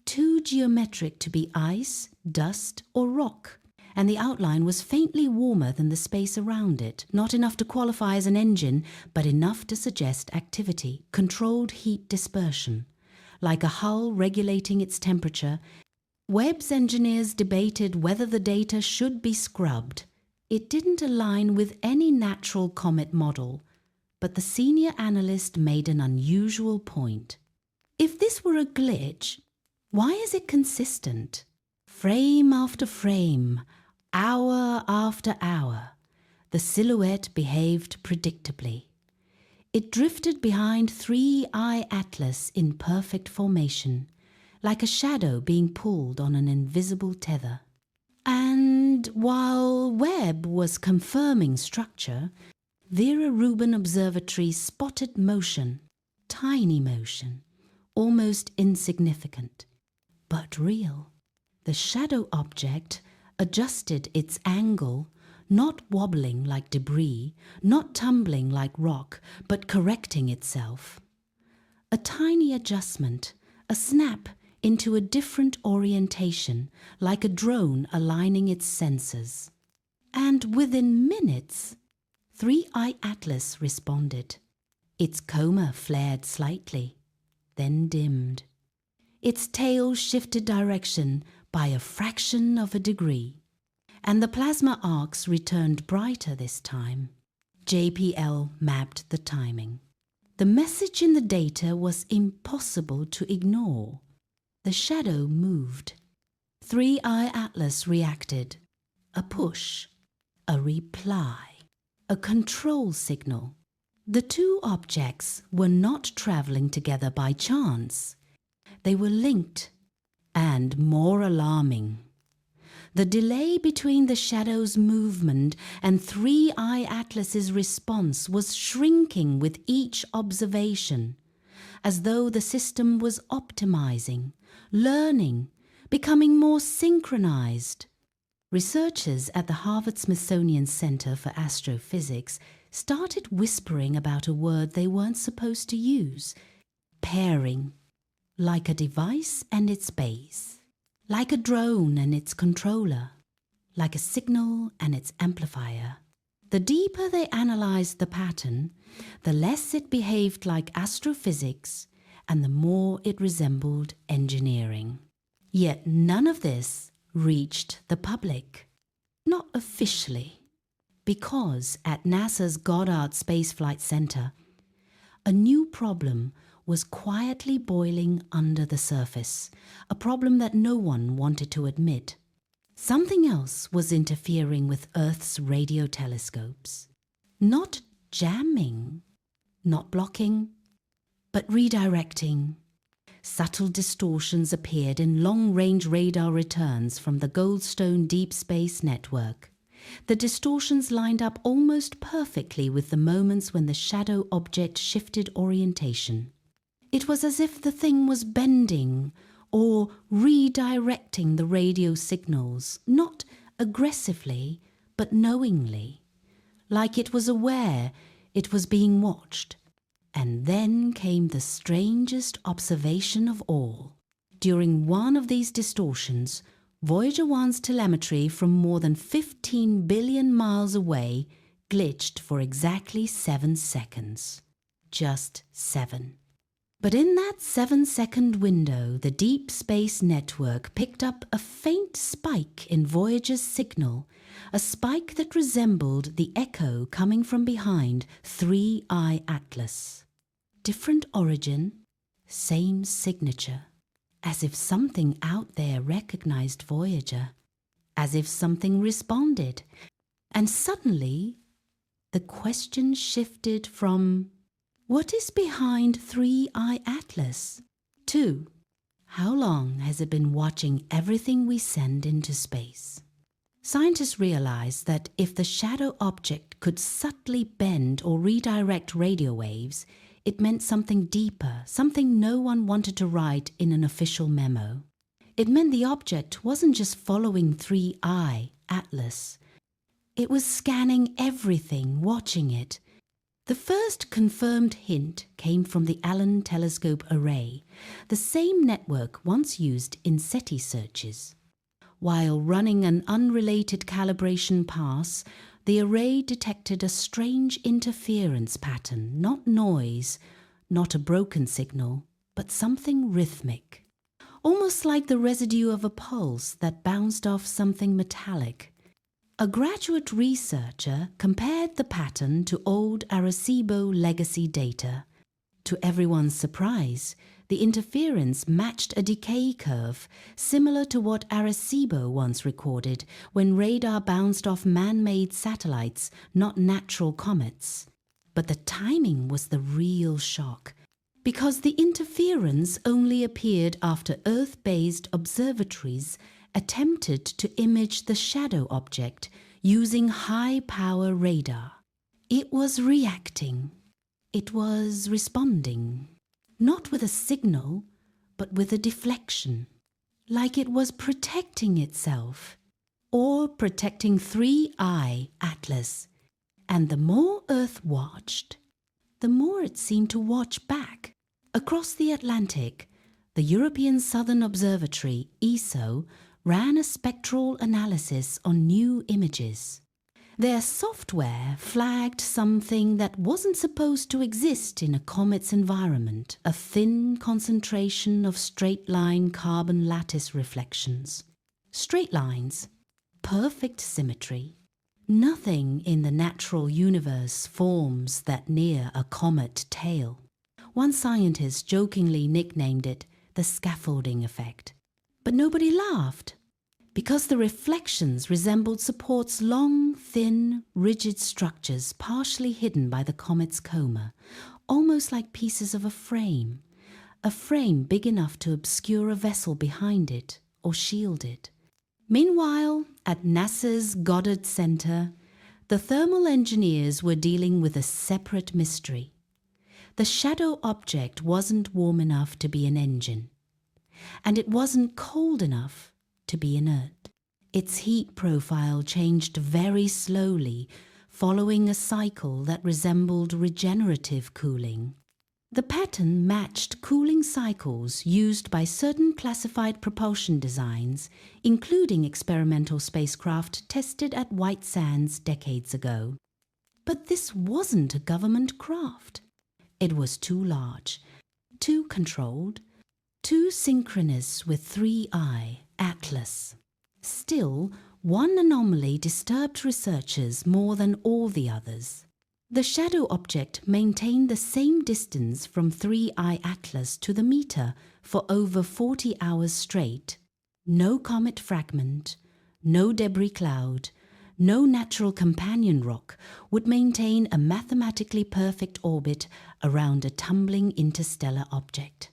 A: too geometric to be ice, dust, or rock, and the outline was faintly warmer than the space around it, not enough to qualify as an engine, but enough to suggest activity, controlled heat dispersion. Like a hull regulating its temperature, Webb's engineers debated whether the data should be scrubbed. It didn't align with any natural comet model, but the senior analyst made an unusual point. If this were a glitch, why is it consistent? Frame after frame, hour after hour, the silhouette behaved predictably. It drifted behind 3I Atlas in perfect formation, like a shadow being pulled on an invisible tether. And while Webb was confirming structure, Vera Rubin Observatory spotted motion, tiny motion, almost insignificant, but real. The shadow object adjusted its angle, not wobbling like debris, not tumbling like rock, but correcting itself. A tiny adjustment, a snap into a different orientation, like a drone aligning its sensors. And within minutes, 3I Atlas responded. Its coma flared slightly, then dimmed. Its tail shifted direction by a fraction of a degree, and the plasma arcs returned brighter this time. JPL mapped the timing. The message in the data was impossible to ignore. The shadow moved. 3I Atlas reacted. A push, a reply, a control signal. The two objects were not traveling together by chance. They were linked, and more alarming. The delay between the shadow's movement and 3I Atlas's response was shrinking with each observation, as though the system was optimizing, learning, becoming more synchronized. Researchers at the Harvard-Smithsonian Center for Astrophysics started whispering about a word they weren't supposed to use: pairing, like a device and its base, like a drone and its controller, like a signal and its amplifier. The deeper they analyzed the pattern, the less it behaved like astrophysics and the more it resembled engineering. Yet none of this reached the public. Not officially, because at NASA's Goddard Space Flight Center, a new problem was quietly boiling under the surface, a problem that no one wanted to admit. Something else was interfering with Earth's radio telescopes. Not jamming, not blocking, but redirecting. Subtle distortions appeared in long-range radar returns from the Goldstone Deep Space Network. The distortions lined up almost perfectly with the moments when the shadow object shifted orientation. It was as if the thing was bending or redirecting the radio signals, not aggressively, but knowingly, like it was aware it was being watched. And then came the strangest observation of all. During one of these distortions, Voyager 1's telemetry from more than 15 billion miles away glitched for exactly 7 seconds. Just 7. But in that 7-second window, the Deep Space Network picked up a faint spike in Voyager's signal, a spike that resembled the echo coming from behind 3I Atlas. Different origin, same signature, as if something out there recognized Voyager, as if something responded. And suddenly, the question shifted from, what is behind 3I Atlas? To, how long has it been watching everything we send into space? Scientists realized that if the shadow object could subtly bend or redirect radio waves, it meant something deeper, something no one wanted to write in an official memo. It meant the object wasn't just following 3I Atlas. It was scanning everything, watching it. The first confirmed hint came from the Allen Telescope Array, the same network once used in SETI searches. While running an unrelated calibration pass, the array detected a strange interference pattern, not noise, not a broken signal, but something rhythmic. Almost like the residue of a pulse that bounced off something metallic. A graduate researcher compared the pattern to old Arecibo legacy data. To everyone's surprise, the interference matched a decay curve similar to what Arecibo once recorded when radar bounced off man-made satellites, not natural comets. But the timing was the real shock. Because the interference only appeared after Earth-based observatories attempted to image the shadow object using high-power radar. It was reacting. It was responding. Not with a signal, but with a deflection. Like it was protecting itself, or protecting 3I Atlas. And the more Earth watched, the more it seemed to watch back. Across the Atlantic, the European Southern Observatory, ESO, ran a spectral analysis on new images. Their software flagged something that wasn't supposed to exist in a comet's environment, a thin concentration of straight-line carbon lattice reflections. Straight lines, perfect symmetry. Nothing in the natural universe forms that near a comet tail. One scientist jokingly nicknamed it the scaffolding effect. But nobody laughed, because the reflections resembled supports long, thin, rigid structures partially hidden by the comet's coma, almost like pieces of a frame big enough to obscure a vessel behind it or shield it. Meanwhile, at NASA's Goddard Center, the thermal engineers were dealing with a separate mystery. The shadow object wasn't warm enough to be an engine, and it wasn't cold enough to be inert. Its heat profile changed very slowly, following a cycle that resembled regenerative cooling. The pattern matched cooling cycles used by certain classified propulsion designs, including experimental spacecraft tested at White Sands decades ago. But this wasn't a government craft. It was too large, too controlled, too synchronous with 3I Atlas. Still, one anomaly disturbed researchers more than all the others. The shadow object maintained the same distance from 3I Atlas to the meter for over 40 hours straight. No comet fragment, no debris cloud, no natural companion rock would maintain a mathematically perfect orbit around a tumbling interstellar object,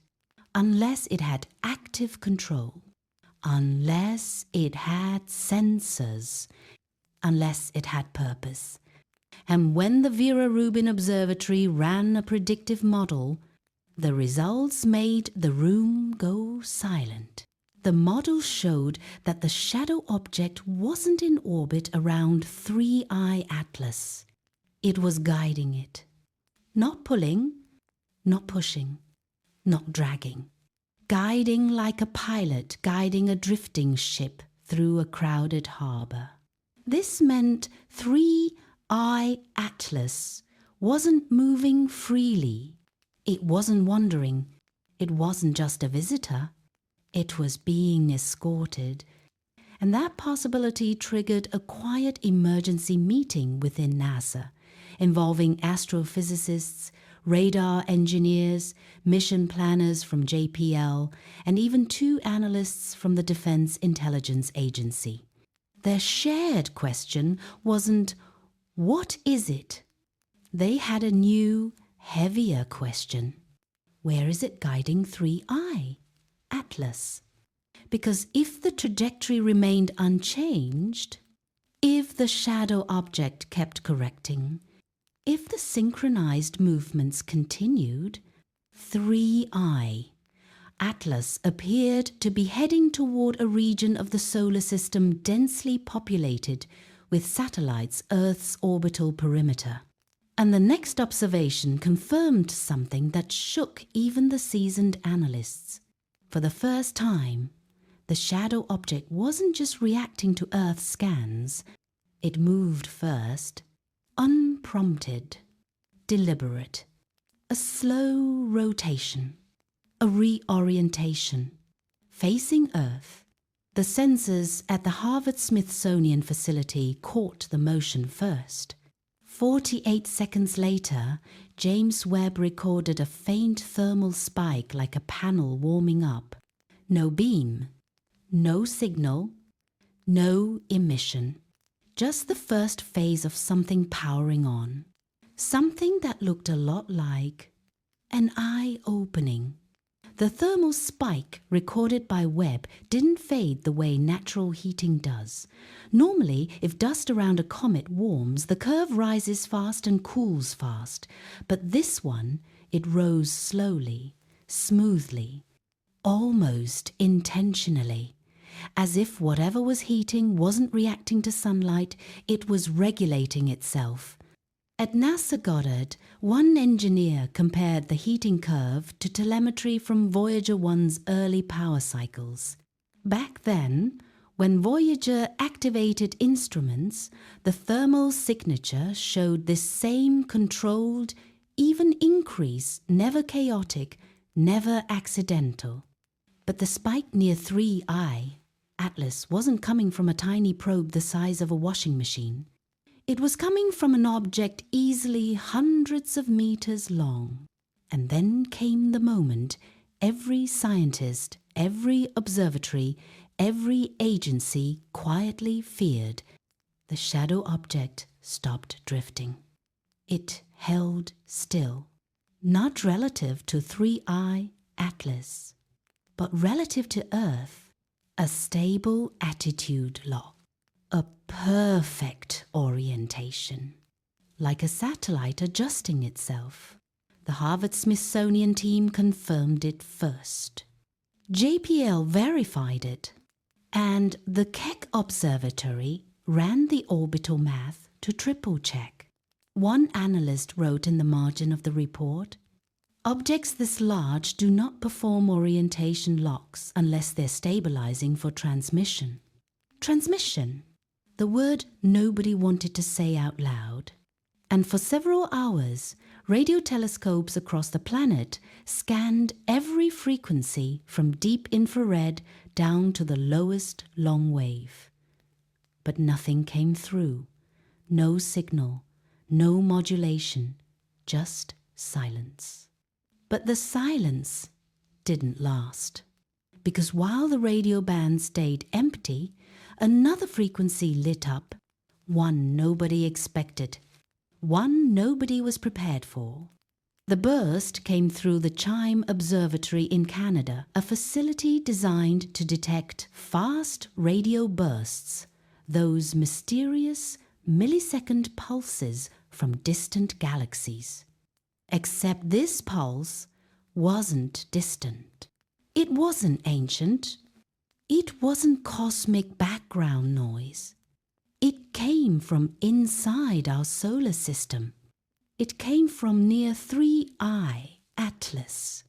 A: unless it had active control, unless it had sensors, unless it had purpose. And when the Vera Rubin Observatory ran a predictive model, the results made the room go silent. The model showed that the shadow object wasn't in orbit around 3I Atlas. It was guiding it. Not pulling, not pushing, not dragging. Guiding like a pilot guiding a drifting ship through a crowded harbor. This meant 3I Atlas wasn't moving freely. It wasn't wandering. It wasn't just a visitor. It was being escorted. And that possibility triggered a quiet emergency meeting within NASA, involving astrophysicists, radar engineers, mission planners from JPL, and even 2 analysts from the Defense Intelligence Agency. Their shared question wasn't, "What is it?" They had a new, heavier question. Where is it guiding 3I Atlas? Because if the trajectory remained unchanged, if the shadow object kept correcting, if the synchronized movements continued, 3I Atlas appeared to be heading toward a region of the solar system densely populated with satellites Earth's orbital perimeter. And the next observation confirmed something that shook even the seasoned analysts. For the first time, the shadow object wasn't just reacting to Earth scans. It moved first, unprompted, deliberate, a slow rotation, a reorientation, facing Earth. The sensors at the Harvard-Smithsonian facility caught the motion first. 48 seconds later, James Webb recorded a faint thermal spike like a panel warming up. No beam, no signal, no emission. Just the first phase of something powering on. Something that looked a lot like an eye-opening. The thermal spike recorded by Webb didn't fade the way natural heating does. Normally, if dust around a comet warms, the curve rises fast and cools fast. But this one, it rose slowly, smoothly, almost intentionally. As if whatever was heating wasn't reacting to sunlight, it was regulating itself. At NASA Goddard, one engineer compared the heating curve to telemetry from Voyager 1's early power cycles. Back then, when Voyager activated instruments, the thermal signature showed this same controlled, even increase, never chaotic, never accidental. But the spike near 3I, Atlas, wasn't coming from a tiny probe the size of a washing machine. It was coming from an object easily hundreds of meters long. And then came the moment every scientist, every observatory, every agency quietly feared. The shadow object stopped drifting. It held still, not relative to 3I Atlas, but relative to Earth, a stable attitude lock. A perfect orientation, like a satellite adjusting itself. The Harvard-Smithsonian team confirmed it first. JPL verified it, and the Keck Observatory ran the orbital math to triple-check. One analyst wrote in the margin of the report, "Objects this large do not perform orientation locks unless they're stabilizing for transmission." Transmission? The word nobody wanted to say out loud. And for several hours, radio telescopes across the planet scanned every frequency from deep infrared down to the lowest long wave. But nothing came through. No signal, no modulation, just silence. But the silence didn't last. Because while the radio band stayed empty, another frequency lit up, one nobody expected, one nobody was prepared for. The burst came through the Chime Observatory in Canada, a facility designed to detect fast radio bursts, those mysterious millisecond pulses from distant galaxies. Except this pulse wasn't distant. It wasn't ancient. It wasn't cosmic background noise. It came from inside our solar system. It came from near 3I Atlas.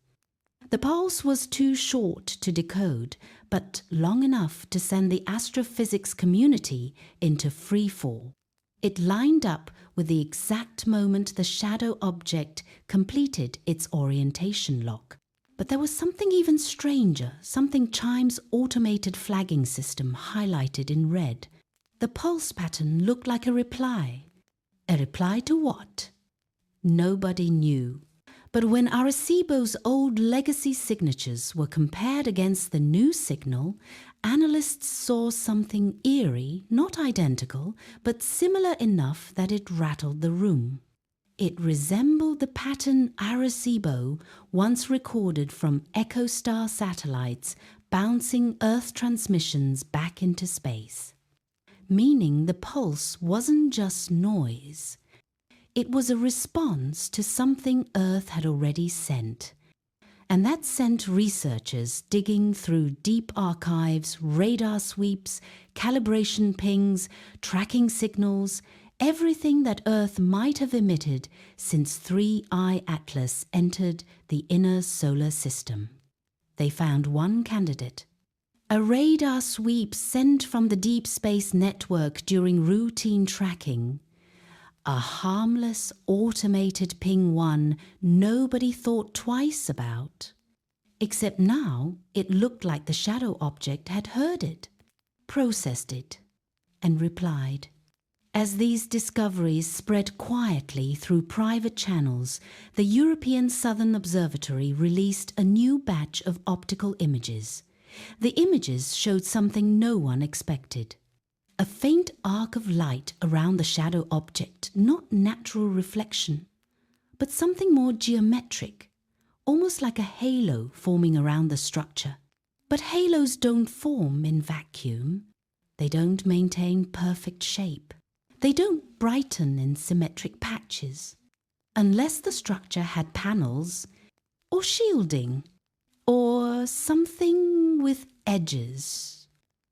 A: The pulse was too short to decode, but long enough to send the astrophysics community into freefall. It lined up with the exact moment the shadow object completed its orientation lock. But there was something even stranger, something Chime's automated flagging system highlighted in red. The pulse pattern looked like a reply. A reply to what? Nobody knew. But when Arecibo's old legacy signatures were compared against the new signal, analysts saw something eerie, not identical, but similar enough that it rattled the room. It resembled the pattern Arecibo once recorded from EchoStar satellites bouncing Earth transmissions back into space. Meaning the pulse wasn't just noise. It was a response to something Earth had already sent. And that sent researchers digging through deep archives, radar sweeps, calibration pings, tracking signals, everything that Earth might have emitted since 3I Atlas entered the inner solar system. They found one candidate. A radar sweep sent from the Deep Space Network during routine tracking. A harmless, automated ping 1 nobody thought twice about. Except now it looked like the shadow object had heard it, processed it, and replied. As these discoveries spread quietly through private channels, the European Southern Observatory released a new batch of optical images. The images showed something no one expected. A faint arc of light around the shadow object, not natural reflection, but something more geometric, almost like a halo forming around the structure. But halos don't form in vacuum. They don't maintain perfect shape. They don't brighten in symmetric patches. Unless the structure had panels, or shielding, or something with edges.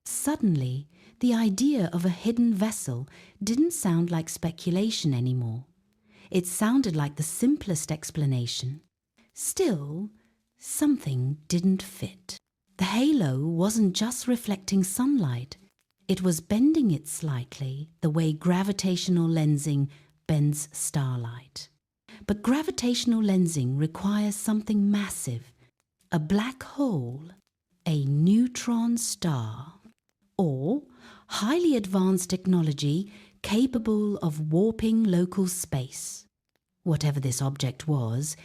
A: Suddenly, the idea of a hidden vessel didn't sound like speculation anymore. It sounded like the simplest explanation. Still, something didn't fit. The halo wasn't just reflecting sunlight. It was bending it slightly, the way gravitational lensing bends starlight. But gravitational lensing requires something massive, a black hole, a neutron star, or highly advanced technology capable of warping local space. Whatever this object was,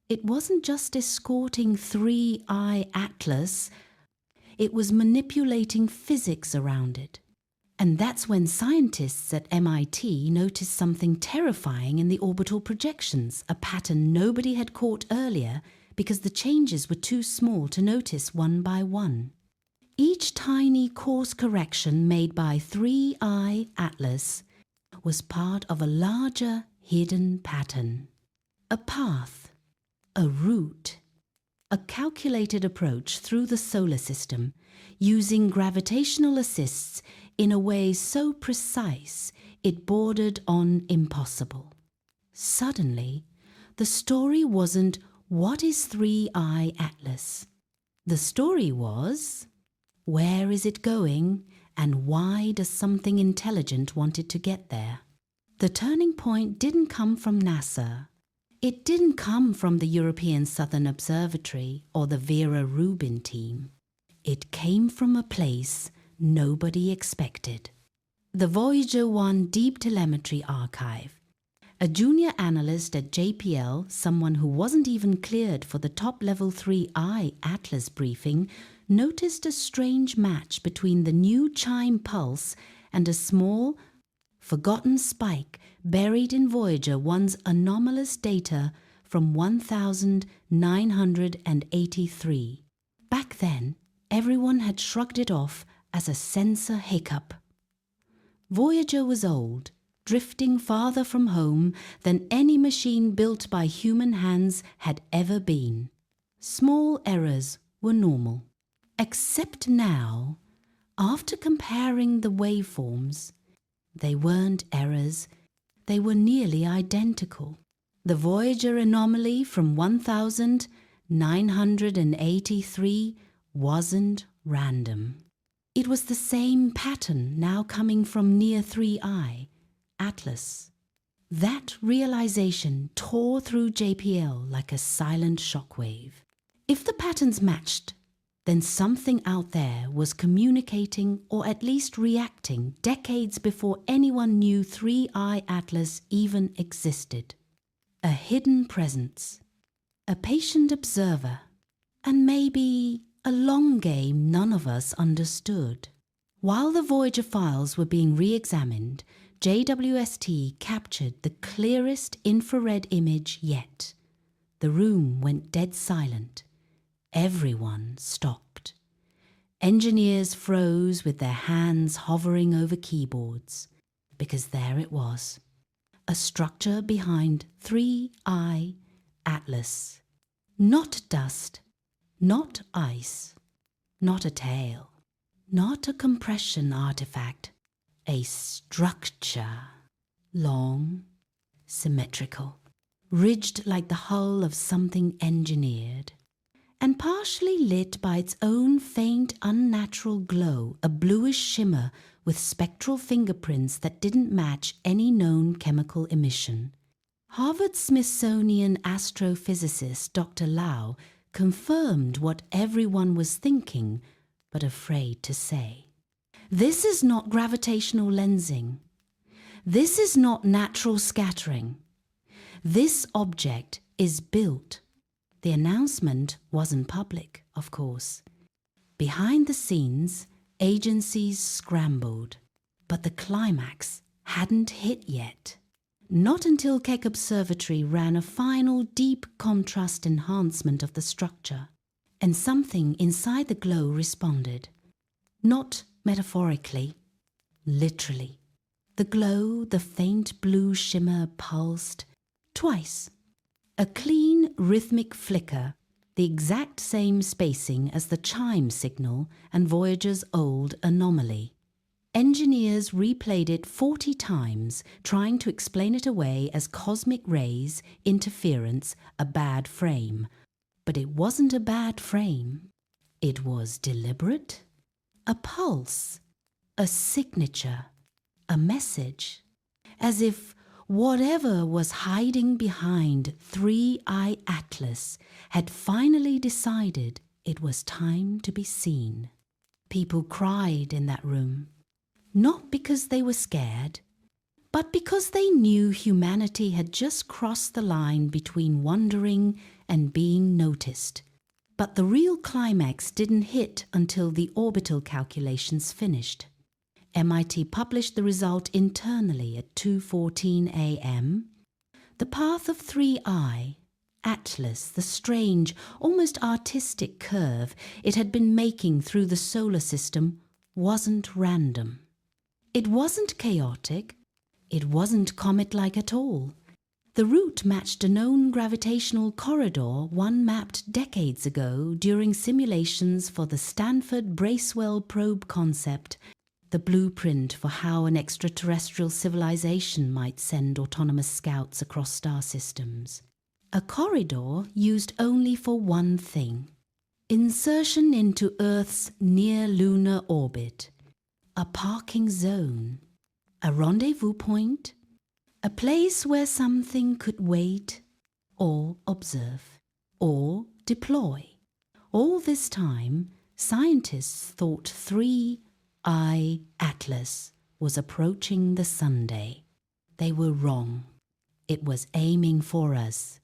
A: it wasn't just escorting 3I Atlas, it was manipulating physics around it. And that's when scientists at MIT noticed something terrifying in the orbital projections, a pattern nobody had caught earlier because the changes were too small to notice one by one. Each tiny course correction made by 3I Atlas was part of a larger hidden pattern. A path, a route, a calculated approach through the solar system using gravitational assists in a way so precise it bordered on impossible. Suddenly, the story wasn't what is 3I Atlas? The story was, where is it going and why does something intelligent want it to get there? The turning point didn't come from NASA. It didn't come from the European Southern Observatory or the Vera Rubin team. It came from a place nobody expected. The Voyager 1 Deep Telemetry Archive. A junior analyst at JPL, someone who wasn't even cleared for the top-level 3I Atlas briefing, noticed a strange match between the new chime pulse and a small, forgotten spike buried in Voyager 1's anomalous data from 1983. Back then, everyone had shrugged it off as a sensor hiccup. Voyager was old, drifting farther from home than any machine built by human hands had ever been. Small errors were normal. Except now, after comparing the waveforms, they weren't errors, they were nearly identical. The Voyager anomaly from 1983 wasn't random. It was the same pattern now coming from near 3I, Atlas. That realization tore through JPL like a silent shockwave. If the patterns matched, then something out there was communicating or at least reacting decades before anyone knew 3I Atlas even existed. A hidden presence, a patient observer, and maybe a long game none of us understood. While the Voyager files were being re-examined, JWST captured the clearest infrared image yet. The room went dead silent. Everyone stopped. Engineers froze with their hands hovering over keyboards, because there it was, a structure behind 3I Atlas. Not dust, not ice, not a tail, not a compression artifact, a structure, long, symmetrical, ridged like the hull of something engineered, and partially lit by its own faint, unnatural glow, a bluish shimmer with spectral fingerprints that didn't match any known chemical emission. Harvard-Smithsonian astrophysicist Dr. Lau confirmed what everyone was thinking, but afraid to say. This is not gravitational lensing. This is not natural scattering. This object is built. The announcement wasn't public, of course. Behind the scenes, agencies scrambled, but the climax hadn't hit yet. Not until Keck Observatory ran a final deep contrast enhancement of the structure, and something inside the glow responded. Not metaphorically, literally. The glow, the faint blue shimmer pulsed twice. A clean, rhythmic flicker, the exact same spacing as the chime signal and Voyager's old anomaly. Engineers replayed it 40 times, trying to explain it away as cosmic rays, interference, a bad frame. But it wasn't a bad frame. It was deliberate. A pulse, a signature, a message, as if whatever was hiding behind 3i Atlas had finally decided it was time to be seen. People cried in that room, not because they were scared, but because they knew humanity had just crossed the line between wondering and being noticed. But the real climax didn't hit until the orbital calculations finished. MIT published the result internally at 2:14 a.m. The path of 3i, Atlas, the strange, almost artistic curve it had been making through the solar system, wasn't random. It wasn't chaotic. It wasn't comet-like at all. The route matched a known gravitational corridor one mapped decades ago during simulations for the Stanford Bracewell probe concept, the blueprint for how an extraterrestrial civilization might send autonomous scouts across star systems. A corridor used only for one thing: insertion into Earth's near-lunar orbit, a parking zone, a rendezvous point, a place where something could wait or observe or deploy. All this time, scientists thought 3i Atlas was approaching the Sunday. They were wrong. It was aiming for us.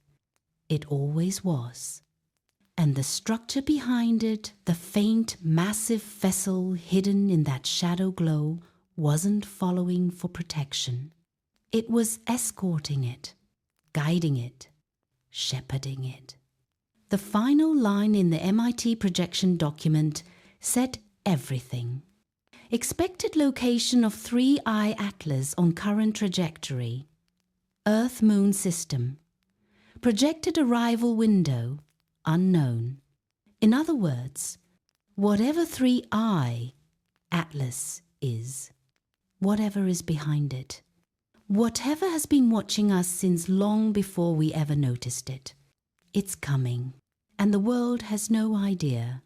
A: It always was. And the structure behind it, the faint, massive vessel hidden in that shadow glow, wasn't following for protection. It was escorting it, guiding it, shepherding it. The final line in the MIT projection document said everything. Expected location of 3i Atlas on current trajectory. Earth-Moon system. Projected arrival window, unknown. In other words, whatever 3i Atlas is, whatever is behind it, whatever has been watching us since long before we ever noticed it, it's coming, and the world has no idea.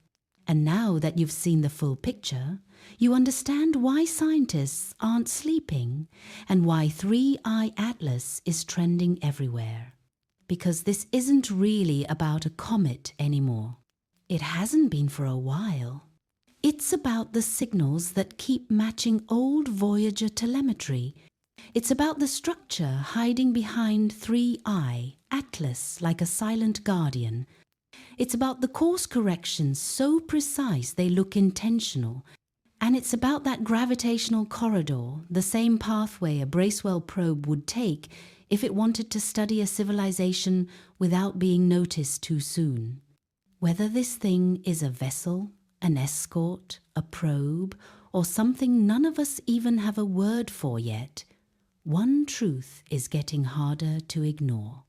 A: And now that you've seen the full picture, you understand why scientists aren't sleeping and why 3i Atlas is trending everywhere. Because this isn't really about a comet anymore. It hasn't been for a while. It's about the signals that keep matching old Voyager telemetry. It's about the structure hiding behind 3i Atlas like a silent guardian. It's about the course corrections so precise they look intentional. And it's about that gravitational corridor, the same pathway a Bracewell probe would take if it wanted to study a civilization without being noticed too soon. Whether this thing is a vessel, an escort, a probe, or something none of us even have a word for yet, one truth is getting harder to ignore.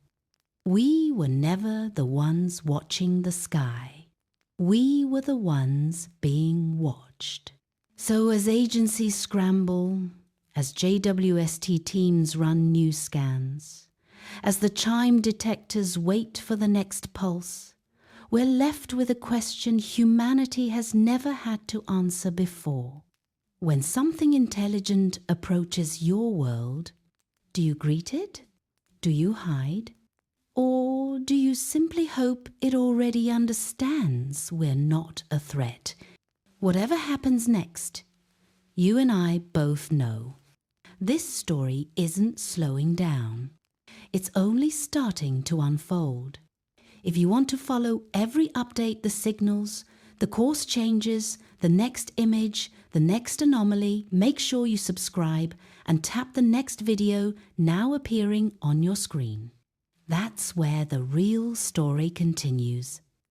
A: We were never the ones watching the sky. We were the ones being watched. So as agencies scramble, as JWST teams run new scans, as the chime detectors wait for the next pulse, we're left with a question humanity has never had to answer before. When something intelligent approaches your world, do you greet it? Do you hide? Or do you simply hope it already understands we're not a threat? Whatever happens next, you and I both know. This story isn't slowing down. It's only starting to unfold. If you want to follow every update the signals, The course changes, the next image, the next anomaly. Make sure you subscribe and tap the next video now appearing on your screen. That's where the real story continues.